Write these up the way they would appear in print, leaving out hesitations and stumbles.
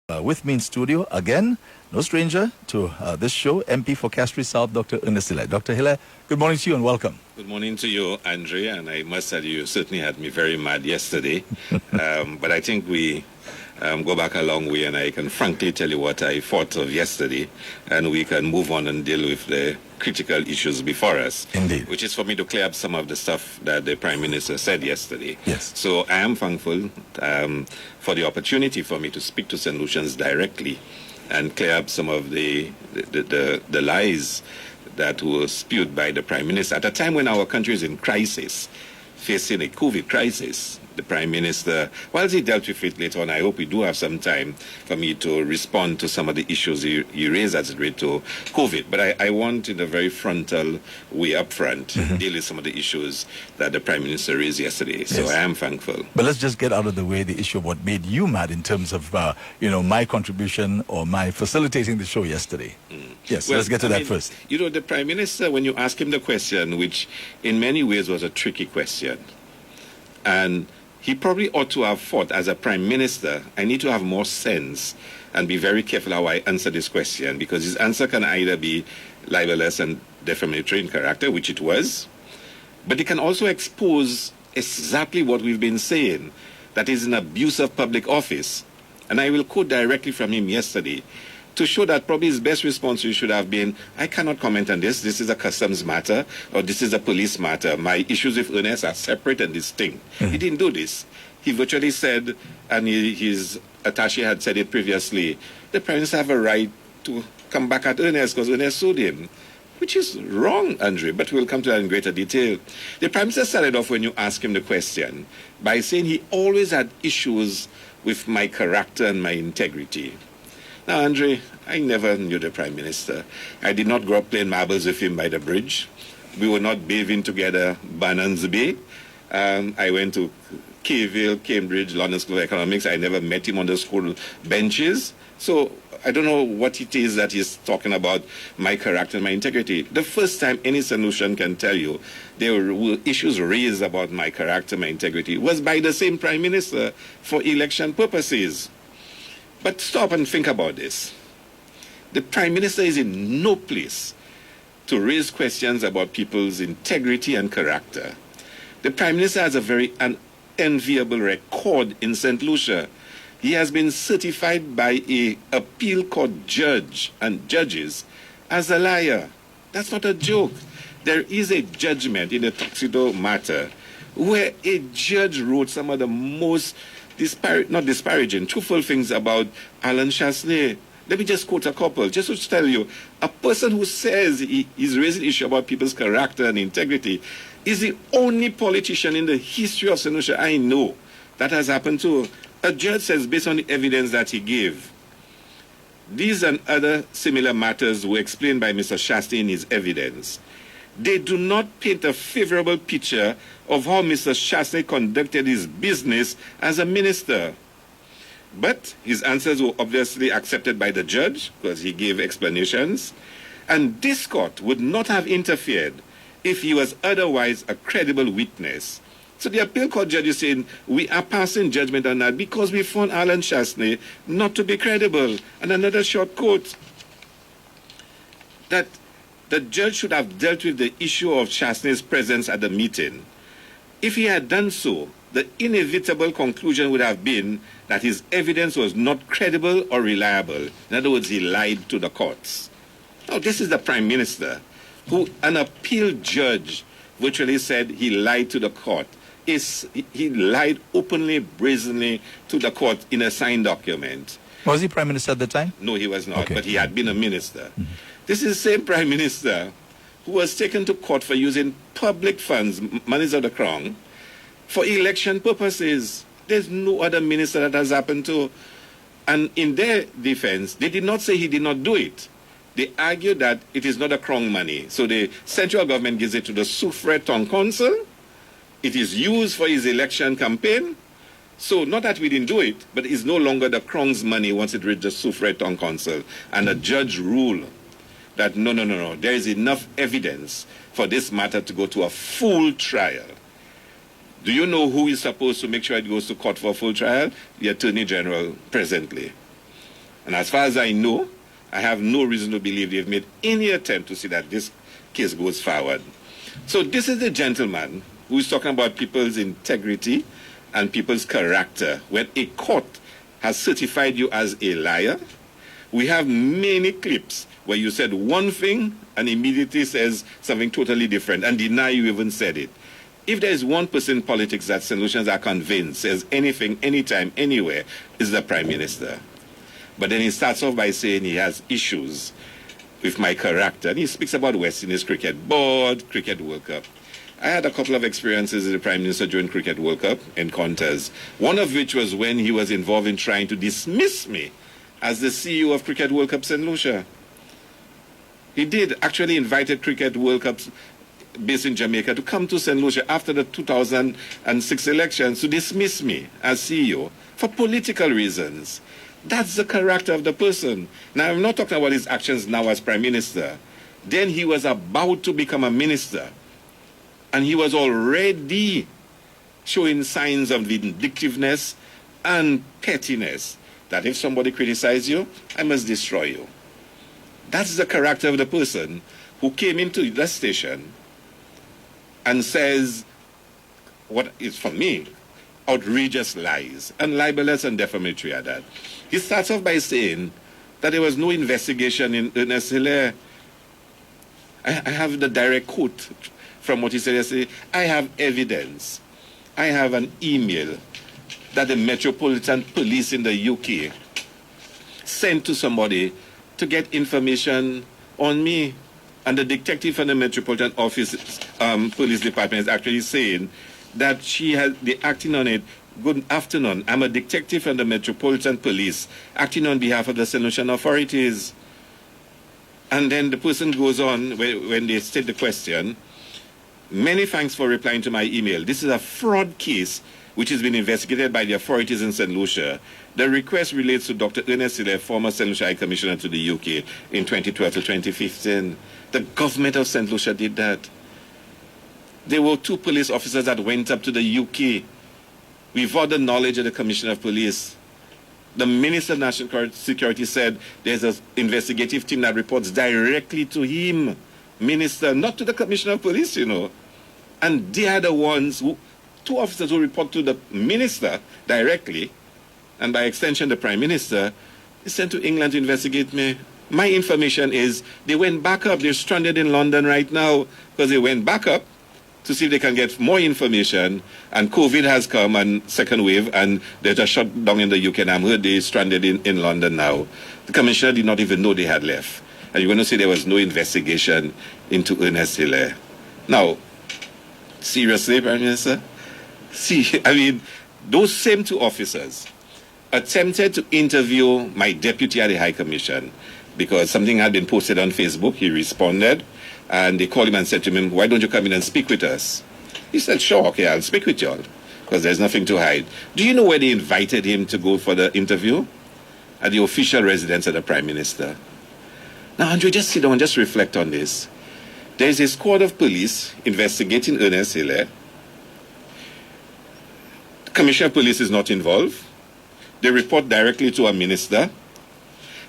With me in studio again, no stranger to this show, MP for Castries South, Dr. Ernest Hilaire. Dr. Hilaire, good morning to you and welcome. Good morning to you, Andre, and I must say you certainly had me very mad yesterday. But I think we go back a long way, and I can frankly tell you what I thought of yesterday, and we can move on and deal with the critical issues before us. Indeed. Which is for me to clear up some of the stuff that the Prime Minister said yesterday. Yes. So I am thankful for the opportunity for me to speak to St. Lucians directly and clear up some of the lies that were spewed by the Prime Minister. At a time when our country is in crisis, facing a COVID crisis, the Prime Minister, while he dealt with it later on, I hope we do have some time for me to respond to some of the issues he raised as it relates to COVID. But I want, in a very frontal way up front, deal with some of the issues that the Prime Minister raised yesterday. So Yes. I am thankful. But let's just get out of the way the issue of what made you mad in terms of, my contribution or my facilitating the show yesterday. Yes, Well, let's get to I that mean, first. You know, the Prime Minister, when you ask him the question, which in many ways was a tricky question, and he probably ought to have thought, as a Prime Minister, I need to have more sense and be very careful how I answer this question, because his answer can either be libelous and defamatory in character, which it was, but it can also expose exactly what we've been saying, that is an abuse of public office. And I will quote directly from him yesterday to show that probably his best response should have been, I cannot comment on this. This is a customs matter, or this is a police matter. My issues with Ernest are separate and distinct. He didn't do this. He virtually said, and his attaché had said it previously, the Prime Minister have a right to come back at Ernest because Ernest sued him. Which is wrong, Andre, but we'll come to that in greater detail. The Prime Minister started off, when you ask him the question, by saying he always had issues with my character and my integrity. Now, Andre, I never knew the Prime Minister. I did not grow up playing marbles with him by the bridge. We were not bathing together, Banans Bay. I went to K-Ville, Cambridge, London School of Economics. I never met him on the school benches. So I don't know what it is that he's talking about, my character and my integrity. The first time any solution can tell you there were issues raised about my character, my integrity, was by the same Prime Minister for election purposes. But stop and think about this. The Prime Minister is in no place to raise questions about people's integrity and character. The Prime Minister has a very unenviable record in St. Lucia. He has been certified by an appeal court judge and judges as a liar. That's not a joke. There is a judgment in the Tuxedo matter where a judge wrote some of the most not disparaging, truthful things about Alan Chasney. Let me just quote a couple, just to tell you, a person who says he's raising issue about people's character and integrity is the only politician in the history of St. Lucia I know that has happened to. A judge says, based on the evidence that he gave, these and other similar matters were explained by Mr. Shastri in his evidence. They do not paint a favorable picture of how Mr. Shastri conducted his business as a minister. But his answers were obviously accepted by the judge because he gave explanations. And this court would not have interfered if he was otherwise a credible witness. So the appeal court judge is saying, we are passing judgment on that because we found Alan Chasney not to be credible. And another short quote, that the judge should have dealt with the issue of Chasney's presence at the meeting. If he had done so, the inevitable conclusion would have been that his evidence was not credible or reliable. In other words, he lied to the courts. Now, this is the Prime Minister, who an appeal judge virtually said he lied to the court. He lied openly, brazenly to the court in a signed document. Was he Prime Minister at the time? No, he was not, Okay. but he had been a minister. This is the same Prime Minister who was taken to court for using public funds, monies of the crown, for election purposes. There's no other minister that has happened to. And in their defense, they did not say he did not do it. They argued that it is not a crown money. So the central government gives it to the Soufre Town Council. It is used for his election campaign. So not that we didn't do it, but it's no longer the crown's money once it reaches the Soufre Town Council. And a judge ruled that no, there is enough evidence for this matter to go to a full trial. Do you know who is supposed to make sure it goes to court for a full trial? The Attorney General presently. And as far as I know, I have no reason to believe they've made any attempt to see that this case goes forward. So this is the gentleman who is talking about people's integrity and people's character when a court has certified you as a liar. We have many clips where you said one thing and immediately says something totally different and deny you even said it. If there is one person in politics that St. Lucians are convinced says anything, anytime, anywhere, is the Prime Minister. But then he starts off by saying he has issues with my character. And he speaks about West Indies Cricket Board, Cricket World Cup. I had a couple of experiences with the Prime Minister during Cricket World Cup encounters, one of which was when he was involved in trying to dismiss me as the CEO of Cricket World Cup St. Lucia. He did actually invited Cricket World Cups based in Jamaica to come to St. Lucia after the 2006 elections to dismiss me as CEO for political reasons. That's the character of the person. Now, I'm not talking about his actions now as Prime Minister. Then he was about to become a minister. And he was already showing signs of vindictiveness and pettiness. That if somebody criticizes you, I must destroy you. That's the character of the person who came into the station and says what is, for me, outrageous lies, and libelous and defamatory at that. He starts off by saying that there was no investigation in Ernest Hilaire. I have the direct quote from what he said yesterday. I have evidence. I have an email that the Metropolitan Police in the UK sent to somebody to get information on me. And the detective from the Metropolitan Office Police Department is actually saying that they're acting on it. Good afternoon. I'm a detective from the Metropolitan Police acting on behalf of the St. Lucian authorities. And then the person goes on when they state the question, many thanks for replying to my email. This is a fraud case which has been investigated by the authorities in St. Lucia. The request relates to Dr. Ernest Hilaire, former St. Lucia High Commissioner to the UK in 2012 to 2015. The government of St. Lucia did that. There were 2 police officers that went up to the UK without the knowledge of the Commissioner of Police. The Minister of National Security said there's an investigative team that reports directly to him, Minister, not to the Commissioner of Police, you know. And they are the ones who, 2 officers who report to the Minister directly, and by extension the Prime Minister, is sent to England to investigate me. My information is they went back up. They're stranded in London right now because they went back up to see if they can get more information. And COVID has come, and second wave, and they're just shut down in the UK. And I'm heard they're stranded in London now. The Commissioner did not even know they had left. And you're going to say there was no investigation into Ernest Hilaire. Now, seriously, Prime Minister? See, I mean, those same 2 officers attempted to interview my deputy at the High Commission because something had been posted on Facebook. He responded, and they called him and said to him, why don't you come in and speak with us? He said, sure, okay, I'll speak with you all, because there's nothing to hide. Do you know where they invited him to go for the interview? At the official residence of the Prime Minister. Now, Andre, just sit down and just reflect on this. There's a squad of police investigating Ernest Hilaire. The Commissioner of Police is not involved. They report directly to a minister,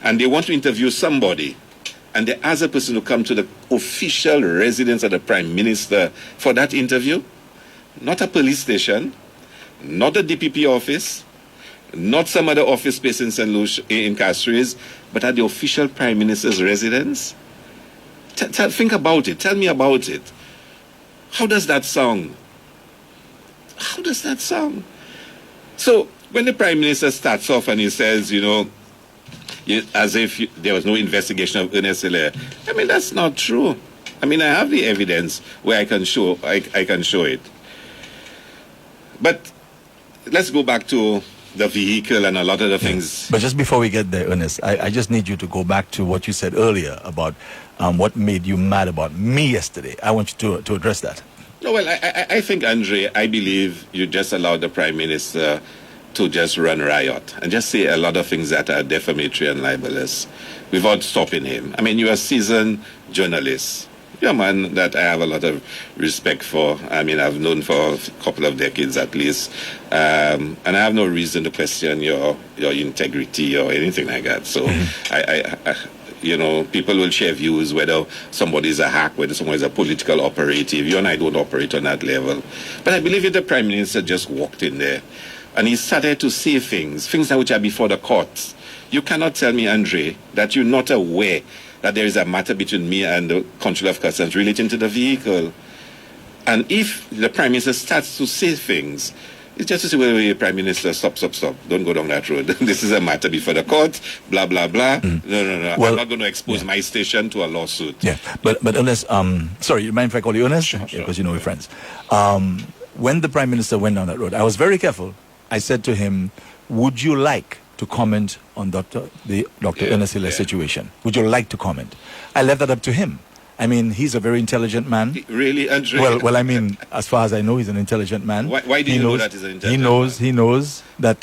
and they want to interview somebody, and they ask a person to come to the official residence of the Prime Minister for that interview. Not a police station, not a DPP office, not some other office space in St. Lucia, in Castries, but at the official Prime Minister's residence. Think about it. Tell me about it. How does that sound? How does that sound? So, when the Prime Minister starts off and he says, you know, as if there was no investigation of Ernest Hilaire, I mean, that's not true. I mean, I have the evidence where I can show it. But let's go back to the vehicle and a lot of the things. But just before we get there, Ernest, I just need you to go back to what you said earlier about what made you mad about me yesterday. I want you to address that. No, well, I think, Andre, I believe you just allowed the Prime Minister to just run riot and just say a lot of things that are defamatory and libelous without stopping him. I mean, you're a seasoned journalist. You're a man that I have a lot of respect for. I mean, I've known for a couple of decades at least. And I have no reason to question your integrity or anything like that. So, you know, people will share views whether somebody is a hack, whether someone is a political operative. You and I don't operate on that level. But I believe if the Prime Minister just walked in there and he started to say things that which are before the courts, you cannot tell me, Andre, that you're not aware that there is a matter between me and the Control of Customs relating to the vehicle. And if the Prime Minister starts to say things, it's just to say, wait, Prime Minister, stop. Don't go down that road. This is a matter before the court, blah, blah, blah. No. Well, I'm not going to expose my station to a lawsuit. Yeah, but Ernest, sorry, you mind if I call you Ernest? Sure. Because you know we're friends. When the Prime Minister went down that road, I was very careful. I said to him, would you like to comment on Dr. Ernest Hilaire's situation? Would you like to comment? I left that up to him. I mean, he's a very intelligent man. Really, Andre? Well, I mean, as far as I know, he's an intelligent man. Why do you know that he's an intelligent man? He knows that,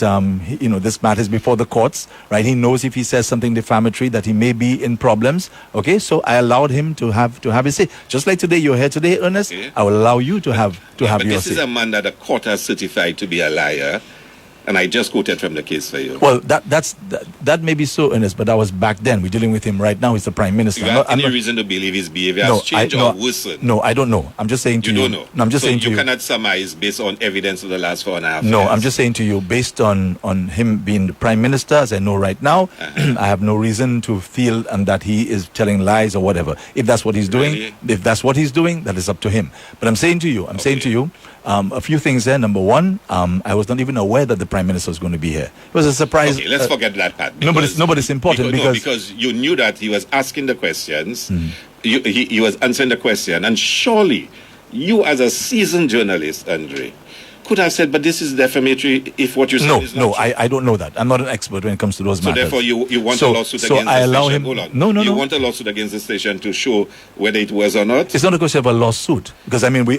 this matter is before the courts, right? He knows if he says something defamatory that he may be in problems. Okay, so I allowed him to have his say. Just like today, you're here today, Ernest. Okay. I will allow you to have your say. But this is a man that the court has certified to be a liar. And I just quoted from the case for you. Well, that may be so, Ernest, but that was back then. We're dealing with him right now. He's the Prime Minister. You have any reason to believe his behavior has changed or worsened? No, I don't know. I'm just saying to you. You don't know? No, I'm just saying to you. You cannot surmise based on evidence of the last 4.5 years? No, I'm just saying to you, based on him being the Prime Minister, as I know right now, I have no reason to feel and that he is telling lies or whatever. If that's what he's doing, that is up to him. But I'm saying to you, a few things there. Number one, I was not even aware that the Prime Minister was going to be here. It was a surprise. Okay, let's forget that part. Nobody's important because you knew that he was asking the questions. He was answering the question, and surely you, as a seasoned journalist, Andre, could have said, but this is defamatory if what you said is not true. I don't know that. I'm not an expert when it comes to those matters. So therefore you want a lawsuit against the station? Hold on. No. You want a lawsuit against the station to show whether it was or not? It's not a question of a lawsuit. Because, I mean, there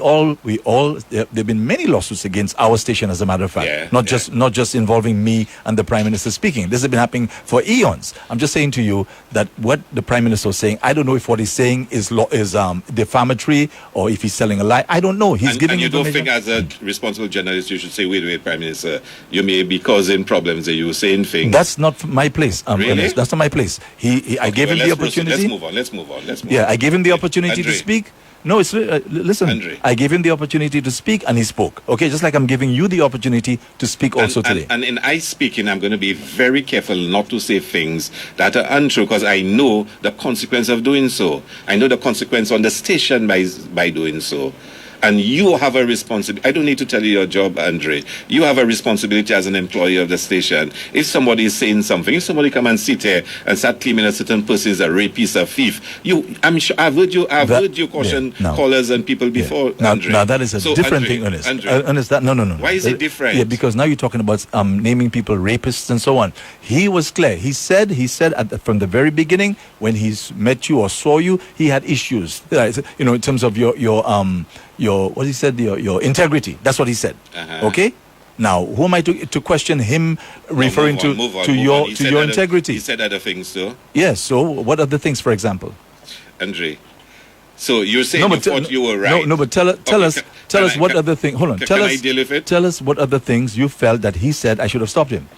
have been many lawsuits against our station, as a matter of fact. Not just involving me and the Prime Minister speaking. This has been happening for eons. I'm just saying to you that what the Prime Minister was saying, I don't know if what he's saying is defamatory or if he's telling a lie. I don't know. He's giving you don't think, as a responsible journalist, you should say, wait, Prime Minister, you may be causing problems that you're saying things. That's not my place. Really? Ernest. That's not my place. I gave him the opportunity. Let's move on. Yeah, I gave him the opportunity to speak. No, listen. Andre. I gave him the opportunity to speak, and he spoke. Okay, just like I'm giving you the opportunity to speak also today. And in I speaking, I'm going to be very careful not to say things that are untrue, because I know the consequence of doing so. I know the consequence on the station by doing so. And you have a responsibility. I don't need to tell you your job, Andre. You have a responsibility as an employee of the station. If somebody is saying something, if somebody come and sit here and start claiming a certain person is a rapist, a thief, I'm sure I've heard you caution callers and people before, Andre. Now that is a different thing, Ernest. Ernest, no. Why is it different? Yeah, because now you're talking about naming people rapists and so on. He was clear. He said from the very beginning, when he met you or saw you, he had issues. In terms of your integrity. That's what he said. Okay? Now, who am I to question him referring to your integrity? He said other things too. Yes, so what other things, for example? Andre, so you're saying you thought you were right. No, but tell us what other thing. Hold on. Can I deal with it? Tell us what other things you felt that he said I should have stopped him.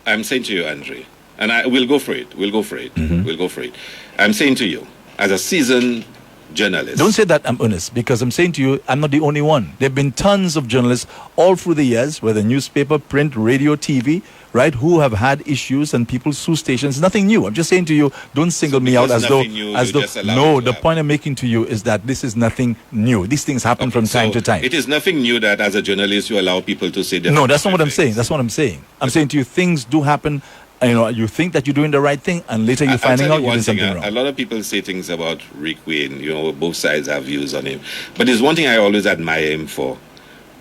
I'm saying to you, Andre, and we'll go for it. We'll go for it. I'm saying to you, as a seasoned journalist. Don't say that, I'm Ernest, because I'm saying to you, I'm not the only one. There have been tons of journalists all through the years, whether newspaper, print, radio, TV, right, who have had issues and people sue stations. Nothing new. I'm just saying to you, don't single me out as though. No, the point I'm making to you is that this is nothing new. These things happen from time to time. It is nothing new that as a journalist you allow people to say that. No, that's not what I'm saying. That's what I'm saying. I'm saying to you, things do happen. You think that you're doing the right thing, and later you're finding out you're doing something wrong. A lot of people say things about Rick Wayne. Both sides have views on him. But there's one thing I always admire him for.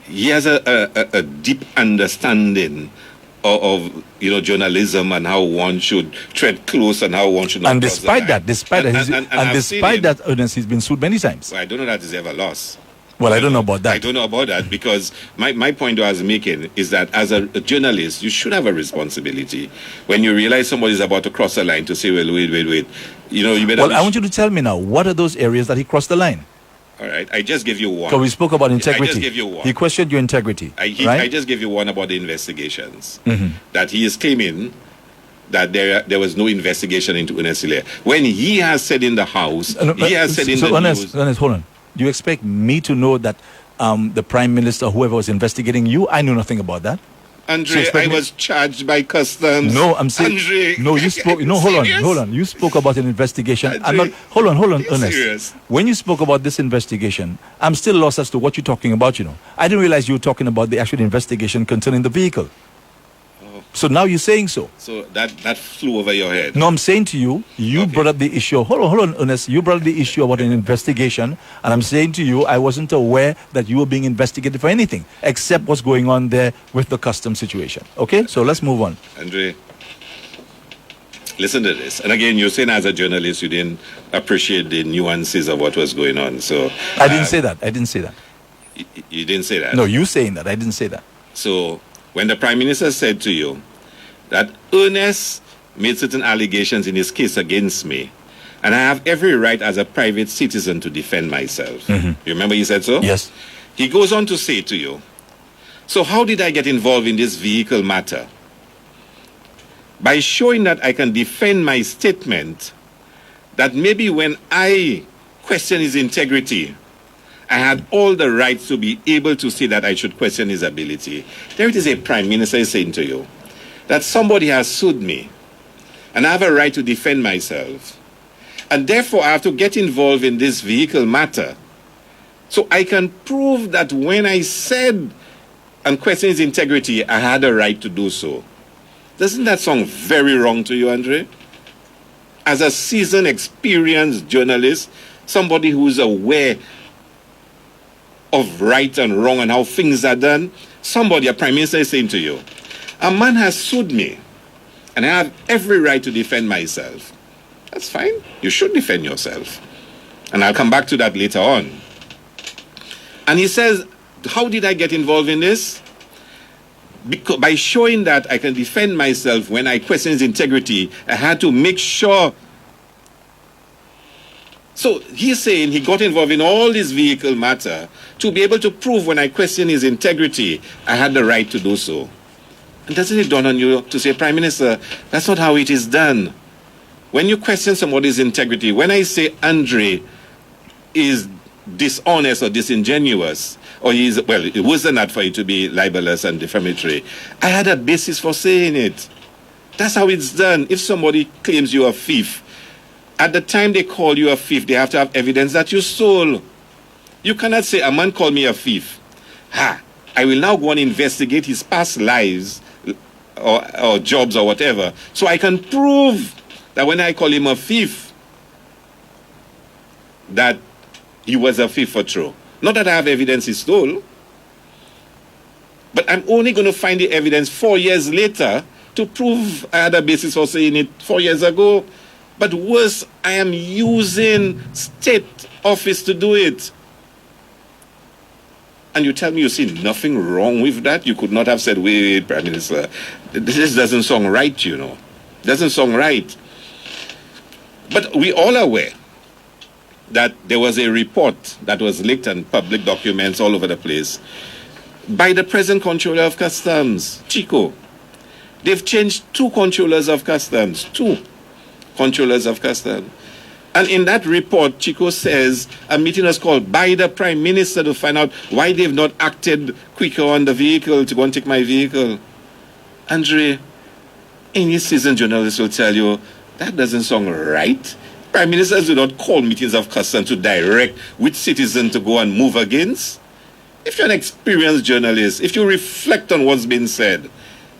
He has a deep understanding of journalism and how one should tread close and how one should not. And despite that, Ernest, he's been sued many times. Well, I don't know that he's ever lost. Well, I don't know about that. I don't know about that because my point I was making is that as a journalist, you should have a responsibility. When you realize somebody is about to cross a line to say, well, wait. You know, you better... Well, I want you to tell me now, what are those areas that he crossed the line? All right, I just give you one. So we spoke about integrity. I just give you one. He questioned your integrity, right? I just give you one about the investigations. That he is claiming that there was no investigation into Ernest Hilaire. When he has said in the House, he has said in the news... Ernest, hold on. Do you expect me to know that the Prime Minister, whoever was investigating you, I knew nothing about that? Andre, I was charged by customs. No, I'm saying... Andre, no, you spoke... No, hold on. You spoke about an investigation. Andre, I'm not... Hold on, Ernest. Serious? When you spoke about this investigation, I'm still lost as to what you're talking about, you know. I didn't realize you were talking about the actual investigation concerning the vehicle. So now you're saying so. So that flew over your head. No, I'm saying to you, you brought up the issue. Hold on, Ernest. You brought up the issue about an investigation, and I'm saying to you, I wasn't aware that you were being investigated for anything except what's going on there with the customs situation. Okay, so let's move on. Andre, listen to this. And again, you're saying as a journalist, you didn't appreciate the nuances of what was going on. So I didn't say that. You didn't say that. No, you saying that. I didn't say that. So when the Prime Minister said to you that Ernest made certain allegations in his case against me, and I have every right as a private citizen to defend myself. You remember he said so? Yes. He goes on to say to you, so how did I get involved in this vehicle matter? By showing that I can defend my statement that maybe when I question his integrity, I had all the rights to be able to say that I should question his ability. There it is, a Prime Minister is saying to you that somebody has sued me and I have a right to defend myself. And therefore, I have to get involved in this vehicle matter so I can prove that when I said and questioned his integrity, I had a right to do so. Doesn't that sound very wrong to you, Andre? As a seasoned, experienced journalist, somebody who is aware of right and wrong and how things are done, somebody, a Prime Minister, is saying to you, a man has sued me and I have every right to defend myself. That's fine. You should defend yourself. And I'll come back to that later on. And he says, how did I get involved in this? Because by showing that I can defend myself when I question his integrity, I had to make sure. So he's saying he got involved in all this vehicle matter to be able to prove when I question his integrity, I had the right to do so. And doesn't it dawn on you to say, Prime Minister, that's not how it is done. When you question somebody's integrity, when I say Andre is dishonest or disingenuous, or he's, well, it wasn't that for you to be libelous and defamatory, I had a basis for saying it. That's how it's done. If somebody claims you're a thief, at the time they call you a thief, they have to have evidence that you stole. You cannot say, a man called me a thief. I will now go and investigate his past lives or jobs or whatever, so I can prove that when I call him a thief, that he was a thief for true. Not that I have evidence he stole, but I'm only going to find the evidence 4 years later to prove I had a basis for saying it 4 years ago. But worse, I am using state office to do it. And you tell me you see nothing wrong with that? You could not have said, wait, Prime Minister, this doesn't sound right, you know. Doesn't sound right. But we all are aware that there was a report that was leaked and public documents all over the place by the present Controller of Customs, Chico. They've changed 2 controllers of customs, 2 controllers of customs. And in that report, Chico says a meeting was called by the Prime Minister to find out why they've not acted quicker on the vehicle to go and take my vehicle. Andre, any seasoned journalist will tell you, that doesn't sound right. Prime Ministers do not call meetings of customs to direct which citizen to go and move against. If you're an experienced journalist, if you reflect on what's been said,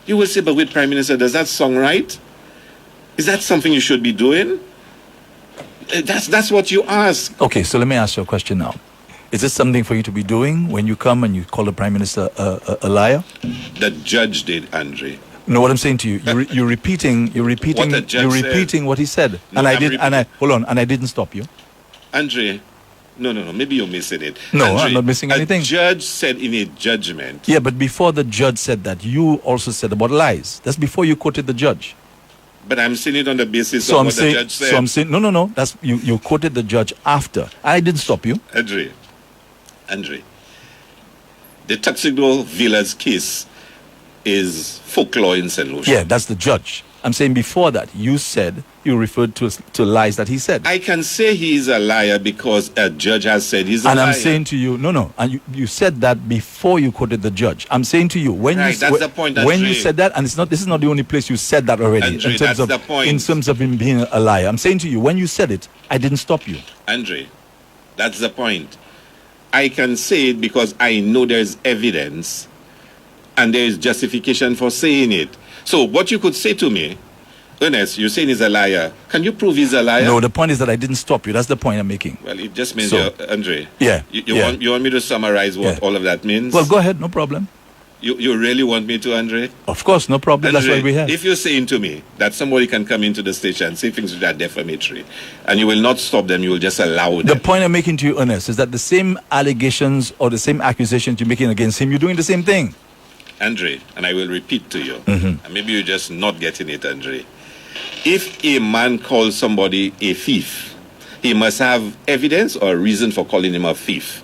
you will say, but wait, Prime Minister, does that sound right? Is that something you should be doing? That's what you ask. Okay, so let me ask you a question now. Is this something for you to be doing when you come and you call the Prime Minister a liar? The judge did, Andre. No, what I'm saying to you, you're repeating what he said, No, and I didn't stop you. Andre, No. Maybe you're missing it. No, Andre, I'm not missing anything. A judge said in a judgment. Yeah, but before the judge said that, you also said about lies. That's before you quoted the judge. But I'm saying it on the basis of what the judge said. So I'm saying, no. That's you quoted the judge after. I didn't stop you. Andre, the Tuxedo Villas case is folklore in St. Lucia. Yeah, that's the judge. I'm saying before that, you said, you referred to lies that he said. I can say he is a liar because a judge has said he's a liar. And I'm saying to you, no. And you said that before you quoted the judge. I'm saying to you, when right, that's the point, Andre. When you said that, and this is not the only place you said that already. Andre, that's the point. In terms of him being a liar. I'm saying to you, when you said it, I didn't stop you. Andre, that's the point. I can say it because I know there's evidence and there is justification for saying it. So what you could say to me, Ernest, you're saying he's a liar. Can you prove he's a liar? No, the point is that I didn't stop you. That's the point I'm making. Well, it just means, Andre. Yeah. You want me to summarize what all of that means? Well, go ahead, no problem. You really want me to, Andre? Of course, no problem. Andre, that's why we're here. If you're saying to me that somebody can come into the station and say things which are defamatory, and you will not stop them, you will just allow them. The point I'm making to you, Ernest, is that the same allegations or the same accusations you're making against him, you're doing the same thing. Andre, and I will repeat to you, and maybe you're just not getting it, Andre. If a man calls somebody a thief, he must have evidence or a reason for calling him a thief.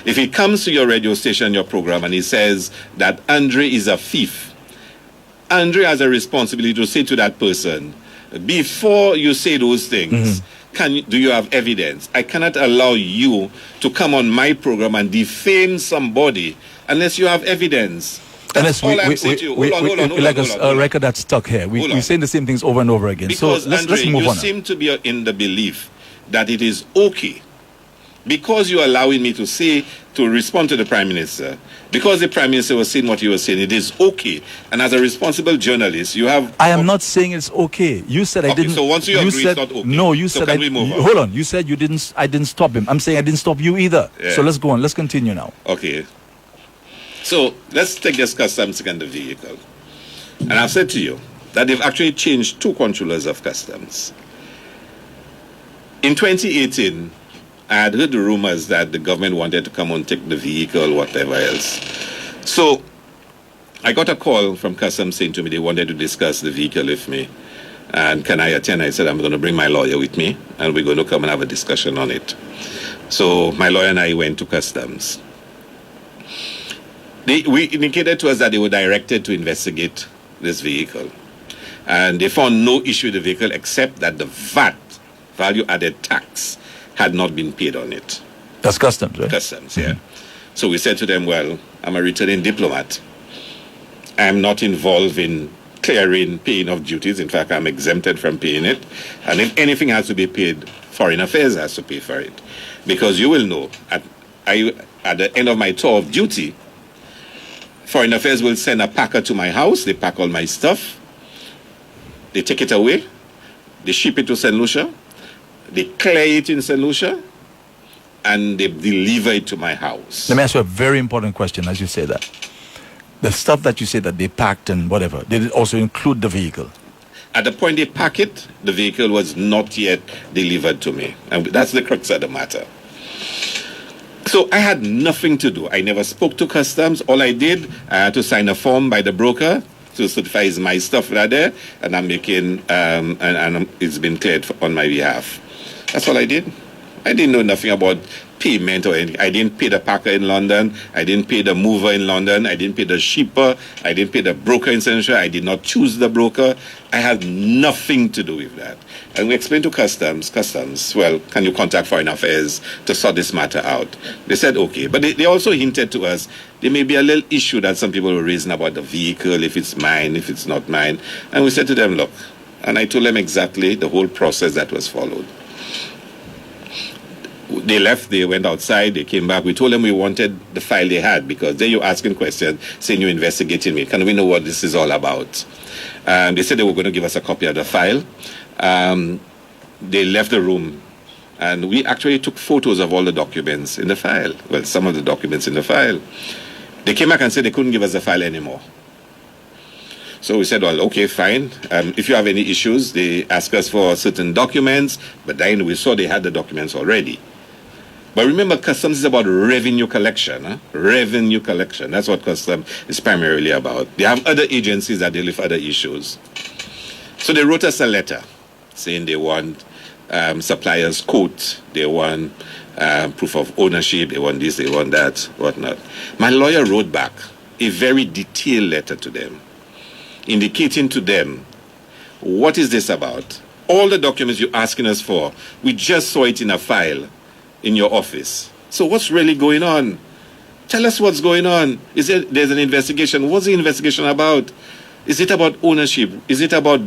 If he comes to your radio station, your program, and he says that Andre is a thief, Andre has a responsibility to say to that person, before you say those things, do you have evidence? I cannot allow you to come on my program and defame somebody unless you have evidence. That's all I'm saying to you. Hold on. Like a record that's stuck here. We're saying the same things over and over again. Because, so let's Andre, move on. You seem to be in the belief that it is okay, because you're allowing me to respond to the Prime Minister, because the Prime Minister was saying what he was saying, it is okay. And as a responsible journalist, you have... I am not saying it's okay. You said I didn't... So once you agree said, it's not okay. No, you so said... Can we move on? Hold on. You said I didn't stop him. I'm saying I didn't stop you either. Yeah. So let's go on. Let's continue now. Okay. So let's take this customs and the vehicle. And I've said to you that they've actually changed 2 controllers of customs. In 2018, I had heard the rumors that the government wanted to come and take the vehicle, whatever else. So I got a call from customs saying to me they wanted to discuss the vehicle with me. And can I attend? I said, I'm going to bring my lawyer with me, and we're going to come and have a discussion on it. So my lawyer and I went to customs. We indicated to us that they were directed to investigate this vehicle. And they found no issue with the vehicle except that the VAT, value-added tax, had not been paid on it. That's customs, right? Customs, yeah. So we said to them, well, I'm a returning diplomat. I'm not involved in clearing paying of duties. In fact, I'm exempted from paying it. And if anything has to be paid, Foreign Affairs has to pay for it. Because you will know, at the end of my tour of duty, Foreign Affairs will send a packer to my house. They pack all my stuff. They take it away. They ship it to St. Lucia. They clear it in St. Lucia. And they deliver it to my house. Let me ask you a very important question as you say that. The stuff that you say that they packed and whatever, did it also include the vehicle? At the point they pack it, the vehicle was not yet delivered to me. And that's the crux of the matter. So I had nothing to do. I never spoke to customs. All I did, I had to sign a form by the broker to certify it's my stuff right there, and I'm making, and it's been cleared on my behalf. That's all I did. I didn't know nothing about payment or anything. I didn't pay the packer in London. I didn't pay the mover in London. I didn't pay the shipper. I didn't pay the broker in Central. I did not choose the broker. I had nothing to do with that. And we explained to customs, well, can you contact Foreign Affairs to sort this matter out? They said, okay. But they also hinted to us there may be a little issue that some people were raising about the vehicle, if it's mine, if it's not mine. And we said to them, look, and I told them exactly the whole process that was followed. They left, they went outside, they came back. We told them we wanted the file they had because then you're asking questions, saying you're investigating me. Can we know what this is all about? They said they were going to give us a copy of the file. They left the room, and we actually took photos of all the documents in the file. Well, some of the documents in the file. They came back and said they couldn't give us the file anymore. So we said, well, okay, fine. If you have any issues, they asked us for certain documents, but then we saw they had the documents already. But remember, customs is about revenue collection. Huh? Revenue collection. That's what customs is primarily about. They have other agencies that deal with other issues. So they wrote us a letter saying they want suppliers' quote, they want proof of ownership, they want this, they want that, whatnot. My lawyer wrote back a very detailed letter to them, indicating to them, what is this about? All the documents you're asking us for, we just saw it in a file in your office. So what's really going on? Tell us what's going on. There's an investigation? What's the investigation about? Is it about ownership? Is it about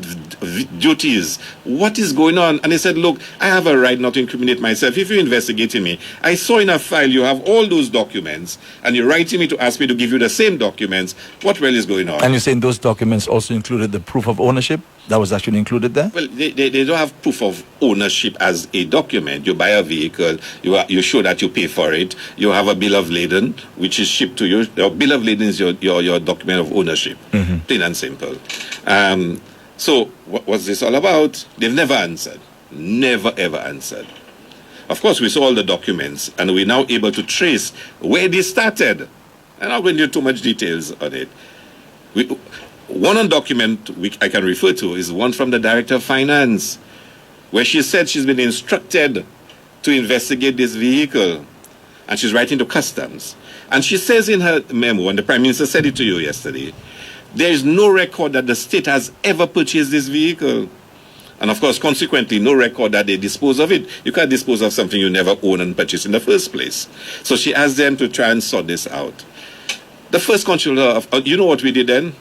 duties? What is going on? And they said, look, I have a right not to incriminate myself. If you're investigating me, I saw in a file you have all those documents, and you're writing me to ask me to give you the same documents. What really is going on? And you're saying those documents also included the proof of ownership? That was actually included there? Well, they don't have proof of ownership as a document. You buy a vehicle, you show that you pay for it. You have a bill of lading, which is shipped to you. Your bill of lading is your document of ownership, plain and simple. So what's this all about? They've never answered. Never, ever answered. Of course, we saw all the documents, and we're now able to trace where they started. I'm not going into too much details on it. One document I can refer to is one from the Director of Finance, where she said she's been instructed to investigate this vehicle, and she's writing to Customs. And she says in her memo, and the Prime Minister said it to you yesterday, there is no record that the state has ever purchased this vehicle. And of course, consequently, no record that they dispose of it. You can't dispose of something you never own and purchase in the first place. So she asked them to try and sort this out. The first controller you know what we did then?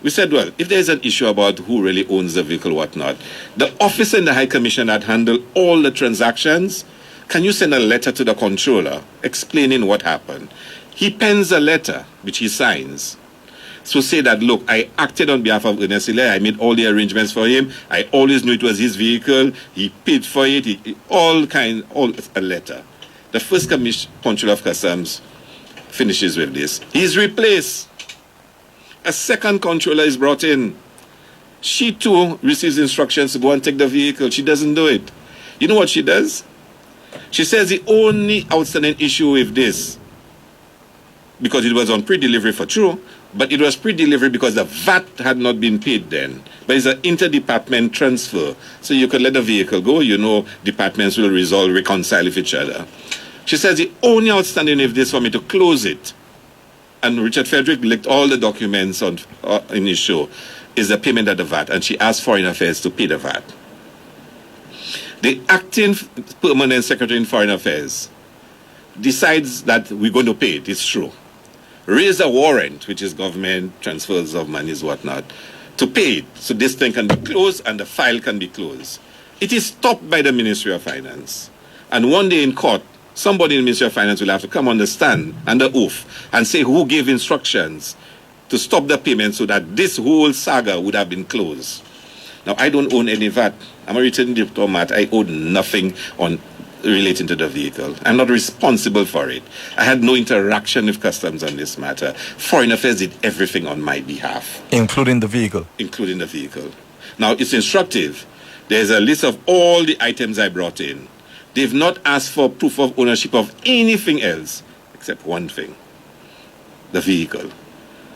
We said, well, if there's an issue about who really owns the vehicle, whatnot, the officer in the High Commission that handle all the transactions, can you send a letter to the controller explaining what happened? He pens a letter, which he signs. So say that, look, I acted on behalf of Ernest Hilaire. I made all the arrangements for him. I always knew it was his vehicle. He paid for it. All a letter. The first controller of Customs finishes with this. He's replaced. A second controller is brought in. She too receives instructions to go and take the vehicle. She doesn't do it. You know what she does? She says the only outstanding issue with this, because it was on pre-delivery for true, but it was pre-delivery because the VAT had not been paid then. But it's an inter-department transfer. So you could let the vehicle go. You know departments will reconcile with each other. She says the only outstanding with this for me to close it, and Richard Frederick licked all the documents in his show, is the payment of the VAT. And she asked Foreign Affairs to pay the VAT. The acting permanent secretary in Foreign Affairs decides that we're going to pay it. It's true. Raise a warrant, which is government transfers of monies, whatnot, to pay it. So this thing can be closed and the file can be closed. It is stopped by the Ministry of Finance. And one day in court, somebody in the Ministry of Finance will have to come on the stand under oath and say who gave instructions to stop the payment so that this whole saga would have been closed. Now, I don't own any VAT. I'm a returning diplomat. I owe nothing relating to the vehicle. I'm not responsible for it. I had no interaction with Customs on this matter. Foreign Affairs did everything on my behalf. Including the vehicle? Including the vehicle. Now, it's instructive. There's a list of all the items I brought in. They've not asked for proof of ownership of anything else except one thing, the vehicle.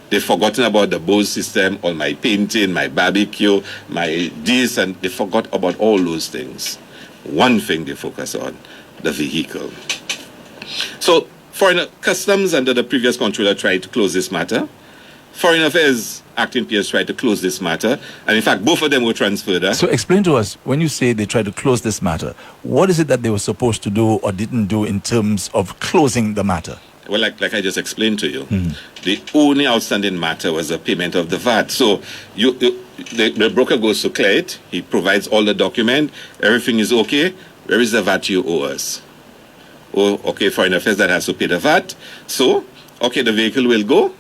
They've forgotten about the Bose system, all my painting, my barbecue, my this, and they forgot about all those things. One thing they focus on, the vehicle. So Foreign Customs under the previous controller tried to close this matter. Foreign Affairs acting PS tried to close this matter, and in fact both of them were transferred. So explain to us, when you say they tried to close this matter, what is it that they were supposed to do or didn't do in terms of closing the matter? Well, like I just explained to you, the only outstanding matter was the payment of the VAT. So the broker goes to clear it, he provides all the document, everything is okay. Where is the VAT you owe us? Oh, okay, Foreign Affairs that has to pay the VAT. So, okay, the vehicle will go.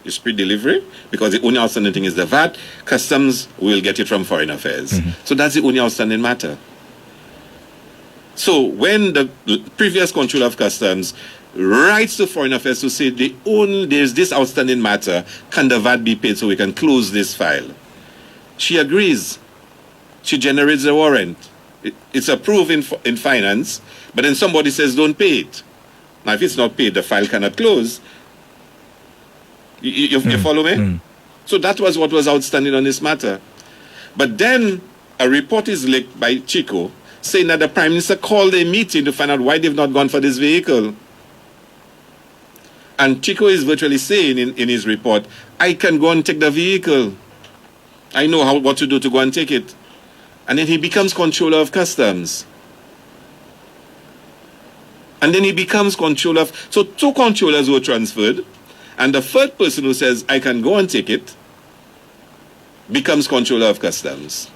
It's pre-delivery, because the only outstanding thing is the VAT. Customs will get it from Foreign Affairs. So that's the only outstanding matter. So when the previous controller of Customs writes to Foreign Affairs to say there's this outstanding matter, can the VAT be paid so we can close this file? She agrees. She generates a warrant. It's approved in finance, but then somebody says don't pay it. Now, if it's not paid, the file cannot close. You follow me? So that was what was outstanding on this matter. But then a report is leaked by Chico saying that the Prime Minister called a meeting to find out why they've not gone for this vehicle. And Chico is virtually saying in his report, I can go and take the vehicle. I know what to do to go and take it. And then he becomes controller of customs. And then he becomes controller of... So 2 controllers were transferred. And the third person who says, I can go and take it, becomes controller of customs.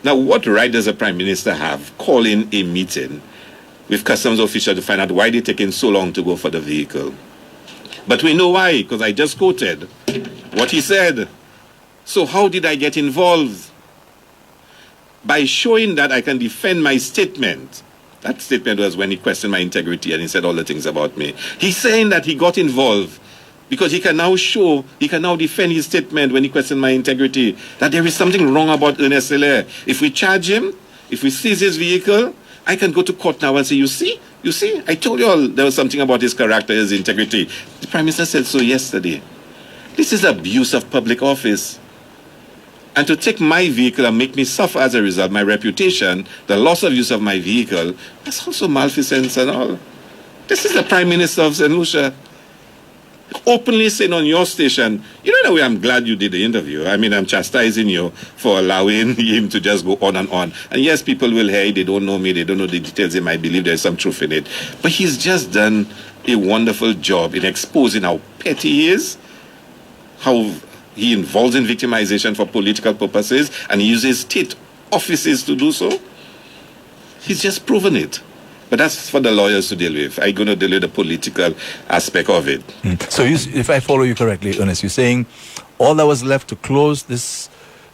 Now, what right does a Prime Minister have calling a meeting with customs officials to find out why they're taking so long to go for the vehicle? But we know why, because I just quoted what he said. So how did I get involved? By showing that I can defend my statement. That statement was when he questioned my integrity and he said all the things about me. He's saying that he got involved because he can now defend his statement when he questioned my integrity, that there is something wrong about Ernest Hilaire. If we charge him, if we seize his vehicle, I can go to court now and say, you see, I told you all there was something about his character, his integrity. The Prime Minister said so yesterday. This is abuse of public office. And to take my vehicle and make me suffer as a result, my reputation, the loss of use of my vehicle, that's also malfeasance and all. This is the Prime Minister of St. Lucia. Openly saying on your station, you know, in a way, I'm glad you did the interview. I mean, I'm chastising you for allowing him to just go on and on. And yes, people will hear, they don't know me, they don't know the details, they might believe there's some truth in it. But he's just done a wonderful job in exposing how petty he is, how he involves in victimization for political purposes, and he uses state offices to do so. He's just proven it. But that's for the lawyers to deal with. I'm going to deal with the political aspect of it. So if I follow you correctly, Ernest, you're saying all that was left to close this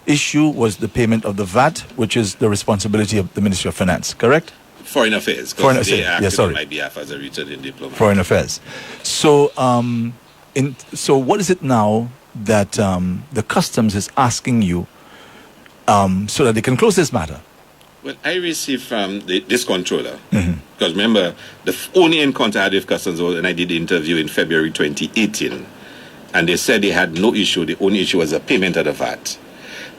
issue was the payment of the VAT, which is the responsibility of the Ministry of Finance, correct? Foreign Affairs. Foreign Affairs, they acted sorry. on my behalf as a returning diplomat. Foreign Affairs. So, so what is it now that the customs is asking you so that they can close this matter? Well, I received from this controller, because remember, the only encounter I had with customs was when I did the interview in February 2018, and they said they had no issue. The only issue was the payment of the VAT.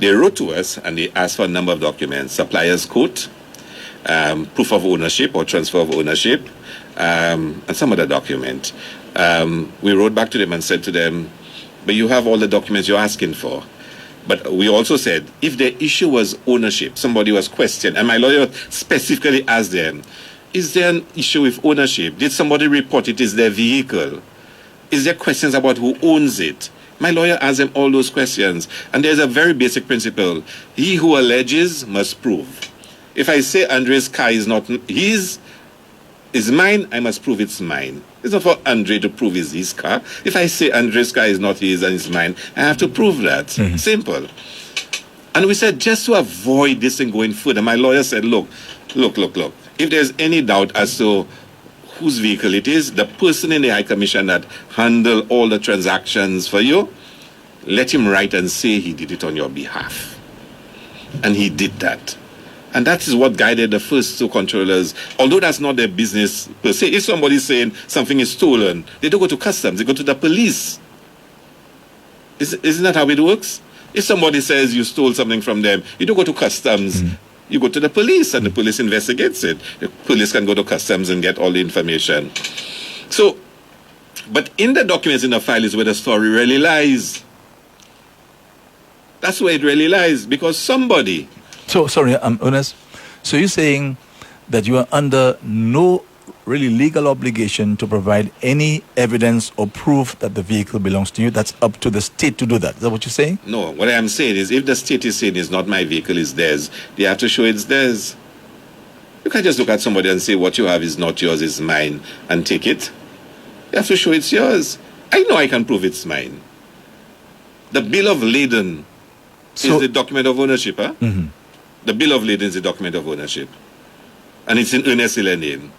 They wrote to us and they asked for a number of documents: supplier's quote, proof of ownership or transfer of ownership, and some other document. We wrote back to them and said to them, but you have all the documents you're asking for. But we also said, if the issue was ownership, somebody was questioned, and my lawyer specifically asked them, is there an issue with ownership? Did somebody report it is their vehicle? Is there questions about who owns it? My lawyer asked them all those questions. And there's a very basic principle. He who alleges must prove. If I say Andre's car is not his, is mine, I must prove it's mine. It's not for Andre to prove it's his car. If I say Andre's car is not his and it's mine, I have to prove that. Simple. And we said, just to avoid this thing going further, my lawyer said, look. If there's any doubt as to whose vehicle it is, the person in the High Commission that handle all the transactions for you, let him write and say he did it on your behalf. And he did that. And that is what guided the first 2 controllers. Although that's not their business per se. If somebody's saying something is stolen, they don't go to customs, they go to the police. Isn't that how it works? If somebody says you stole something from them, you don't go to customs, you go to the police and the police investigates it. The police can go to customs and get all the information. So, but in the documents in the file is where the story really lies. That's where it really lies, because somebody... So, sorry, Ernest. So you're saying that you are under no really legal obligation to provide any evidence or proof that the vehicle belongs to you? That's up to the state to do that. Is that what you're saying? No, what I am saying is if the state is saying it's not my vehicle, it's theirs, they have to show it's theirs. You can't just look at somebody and say what you have is not yours, it's mine, and take it. You have to show it's yours. I know I can prove it's mine. The bill of lading is the document of ownership, huh? The bill of lading is the document of ownership. And it's in Ernest Hilaire's name.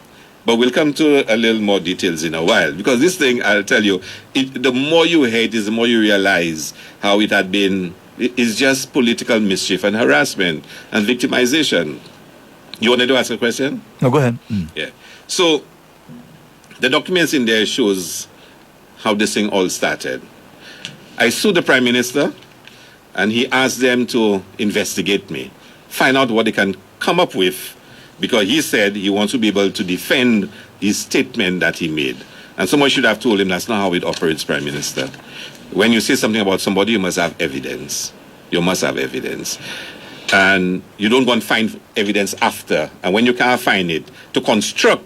But we'll come to a little more details in a while. Because this thing, I'll tell you, the more you hate is the more you realize how it had been. It's just political mischief and harassment and victimization. You wanted to ask a question? No, go ahead. Yeah. So the documents in there shows how this thing all started. I sued the Prime Minister, and he asked them to investigate me, find out what they can come up with, because he said he wants to be able to defend his statement that he made. And someone should have told him that's not how it operates, Prime Minister. When you say something about somebody, you must have evidence. You must have evidence. And you don't go and find evidence after. And when you can't find it, to construct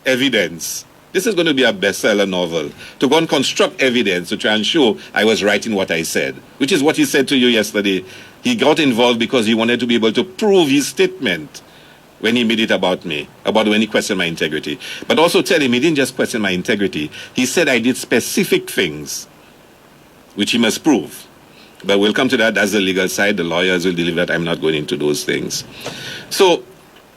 evidence. This is going to be a bestseller novel. To go and construct evidence to try and show I was right in what I said, which is what he said to you yesterday. He got involved because he wanted to be able to prove his statement when he made it about me, about when he questioned my integrity. But also tell him he didn't just question my integrity. He said I did specific things, which he must prove. But we'll come to that. That's the legal side. The lawyers will deliver that. I'm not going into those things. So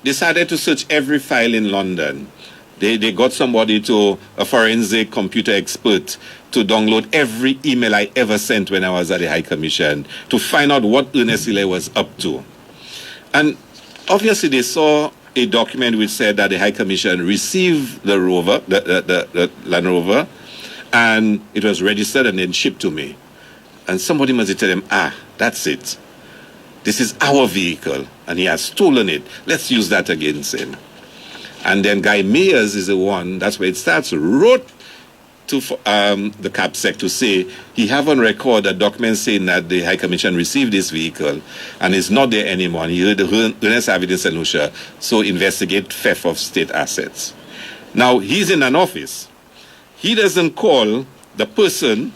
decided to search every file in London. They got somebody a forensic computer expert, to download every email I ever sent when I was at the High Commission to find out what Ernest Hilaire was up to. And obviously they saw a document which said that the High Commission received the rover, the Land Rover, and it was registered and then shipped to me. And somebody must tell them, that's it. This is our vehicle, and he has stolen it. Let's use that against him. And then Guy Mayers is the one, that's where it starts, wrote to the CAPSEC to say he have on record a document saying that the High Commission received this vehicle and it's not there anymore. And he heard Ernest have it in St. Lucia, so investigate theft of state assets. Now, he's in an office. He doesn't call the person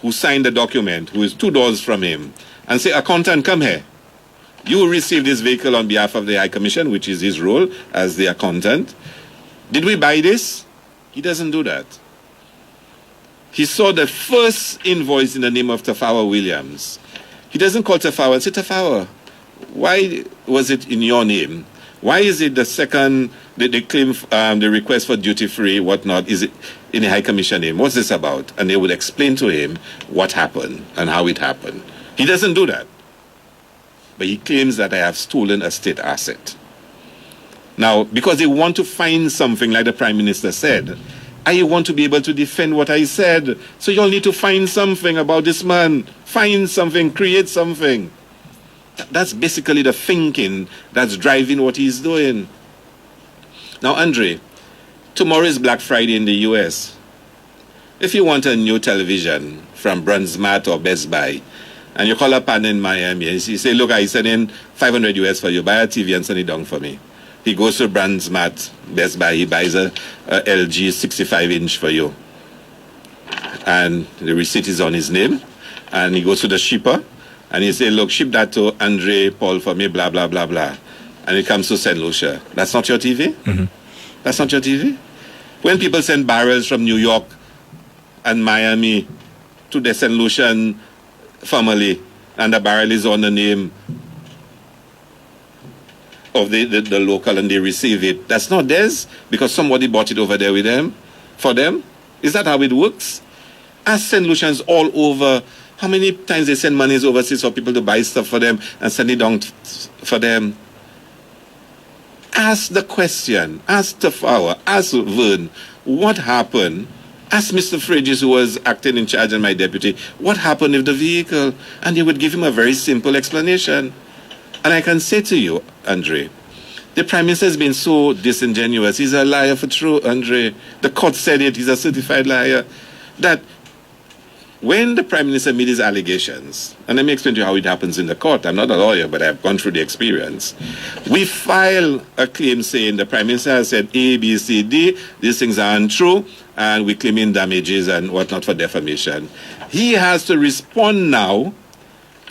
who signed the document, who is 2 doors from him, and say, accountant, come here. You received this vehicle on behalf of the High Commission, which is his role as the accountant. Did we buy this? He doesn't do that. He saw the first invoice in the name of Tafawa Williams. He doesn't call Tafawa and say, Tafawa, why was it in your name? Why is it the second, they claim the request for duty-free, whatnot, is it in the High Commission name? What's this about? And they would explain to him what happened and how it happened. He doesn't do that. But he claims that I have stolen a state asset. Now, because they want to find something, like the Prime Minister said, I want to be able to defend what I said. So you'll need to find something about this man. Find something, create something. That's basically the thinking that's driving what he's doing. Now, Andre, tomorrow is Black Friday in the US. If you want a new television from Brunsmart or Best Buy, and you call a pan in Miami, and you say, look, I send in 500 US for you, buy a TV and send it down for me. He goes to Brunsmart, Best Buy, he buys a LG 65-inch for you. And the receipt is on his name, and he goes to the shipper, and he say, look, ship that to Andre Paul for me, blah, blah, blah, blah. And it comes to St. Lucia. That's not your TV? Mm-hmm. That's not your TV? When people send barrels from New York and Miami to the St. Lucian family, and the barrel is on the name of the local, and they receive it, that's not theirs because somebody bought it over there with them, for them? Is that how it works? Ask St. Lucians all over how many times they send monies overseas for people to buy stuff for them and send it down for them. Ask the question. Ask Tafawa. Ask Vern. What happened? Ask Mr. Fridges, who was acting in charge and my deputy, what happened with the vehicle? And they would give him a very simple explanation. And I can say to you, Andre, the Prime Minister has been so disingenuous. He's a liar for true, Andre. The court said it. He's a certified liar. That when the Prime Minister made his allegations, and let me explain to you how it happens in the court. I'm not a lawyer, but I've gone through the experience. We file a claim saying the Prime Minister has said A, B, C, D, these things are untrue, and we claim in damages and whatnot for defamation. He has to respond now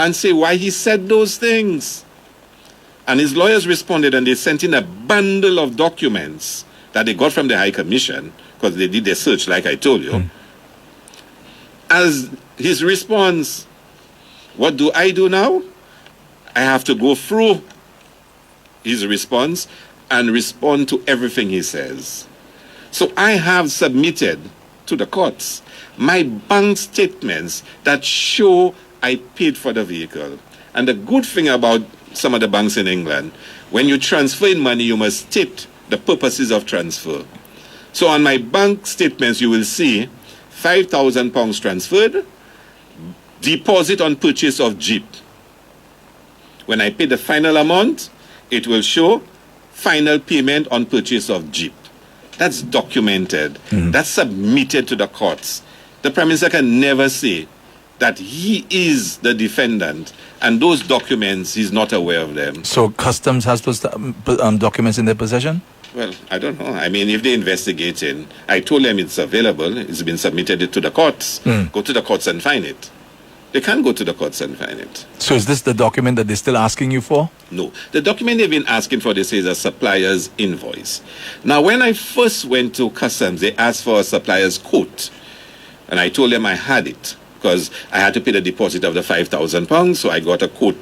and say why he said those things. And his lawyers responded, and they sent in a bundle of documents that they got from the High Commission, because they did their search, like I told you. As his response, what do I do now? I have to go through his response and respond to everything he says. So I have submitted to the courts my bank statements that show I paid for the vehicle. And the good thing about some of the banks in England, when you transfer in money, you must state the purposes of transfer. So on my bank statements, you will see £5,000 transferred, deposit on purchase of Jeep. When I pay the final amount, it will show final payment on purchase of Jeep. That's documented. That's submitted to the courts. The Prime Minister can never say that he is the defendant and those documents, he's not aware of them. So Customs has those documents in their possession? Well, I don't know. I mean, if they're investigating, I told them it's available. It's been submitted to the courts. Go to the courts and find it. They can't go to the courts and find it. So is this the document that they're still asking you for? No. The document they've been asking for, they say, is a supplier's invoice. Now, when I first went to Customs, they asked for a supplier's quote. And I told them I had it because I had to pay the deposit of the £5,000. So I got a quote,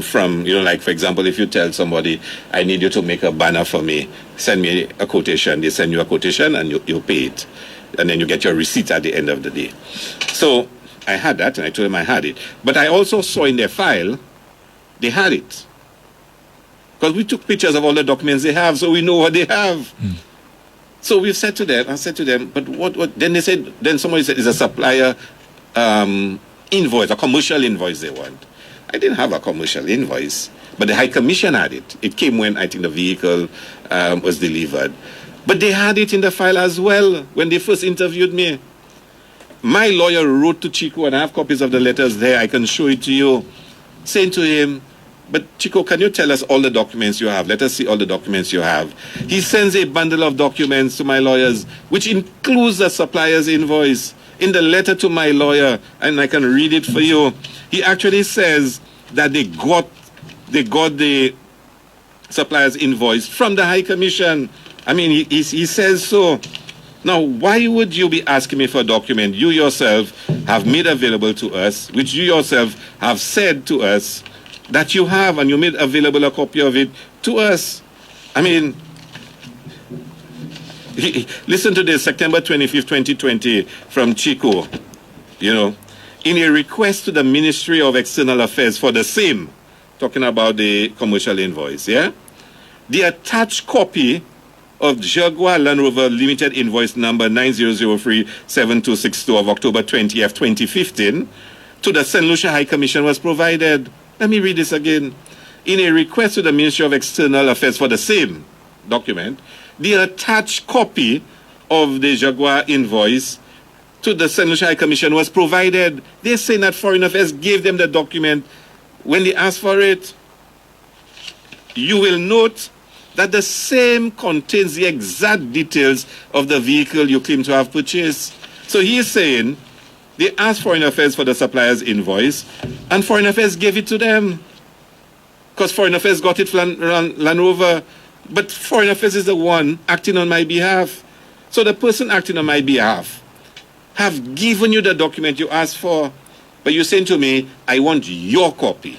from, like, for example, if you tell somebody, I need you to make a banner for me, send me a quotation. They send you a quotation and you pay it. And then you get your receipt at the end of the day. So I had that, and I told them I had it. But I also saw in their file, they had it. Because we took pictures of all the documents they have, so we know what they have. So we've said to them, I said to them, but what? Then they said, then somebody said, it's a supplier invoice, a commercial invoice they want. I didn't have a commercial invoice, but the High Commission had it. It came when I think the vehicle was delivered. But they had it in the file as well when they first interviewed me. My lawyer wrote to Chico, and I have copies of the letters there. I can show it to you, saying to him, but Chico, can you tell us all the documents you have? Let us see all the documents you have. He sends a bundle of documents to my lawyers, which includes the supplier's invoice. In the letter to my lawyer, and I can read it for you, he actually says that they got the supplier's invoice from the High Commission. I mean, he says so. Now, why would you be asking me for a document you yourself have made available to us, which you yourself have said to us that you have, and you made available a copy of it to us? I mean, listen to this, September 25th, 2020, from Chico, in a request to the Ministry of External Affairs for the same, talking about the commercial invoice, yeah? The attached copy of Jaguar Land Rover Limited invoice number 90037262 of October 20th, 2015 to the St. Lucia High Commission was provided. Let me read this again. In a request to the Ministry of External Affairs for the same document, the attached copy of the Jaguar invoice to the St. Lucia High Commission was provided. They're saying that Foreign Affairs gave them the document when they asked for it. You will note that the same contains the exact details of the vehicle you claim to have purchased. So he is saying they asked Foreign Affairs for the supplier's invoice, and Foreign Affairs gave it to them. Because Foreign Affairs got it from Land Rover, but Foreign Affairs is the one acting on my behalf. So the person acting on my behalf have given you the document you asked for, but you're saying to me, I want your copy.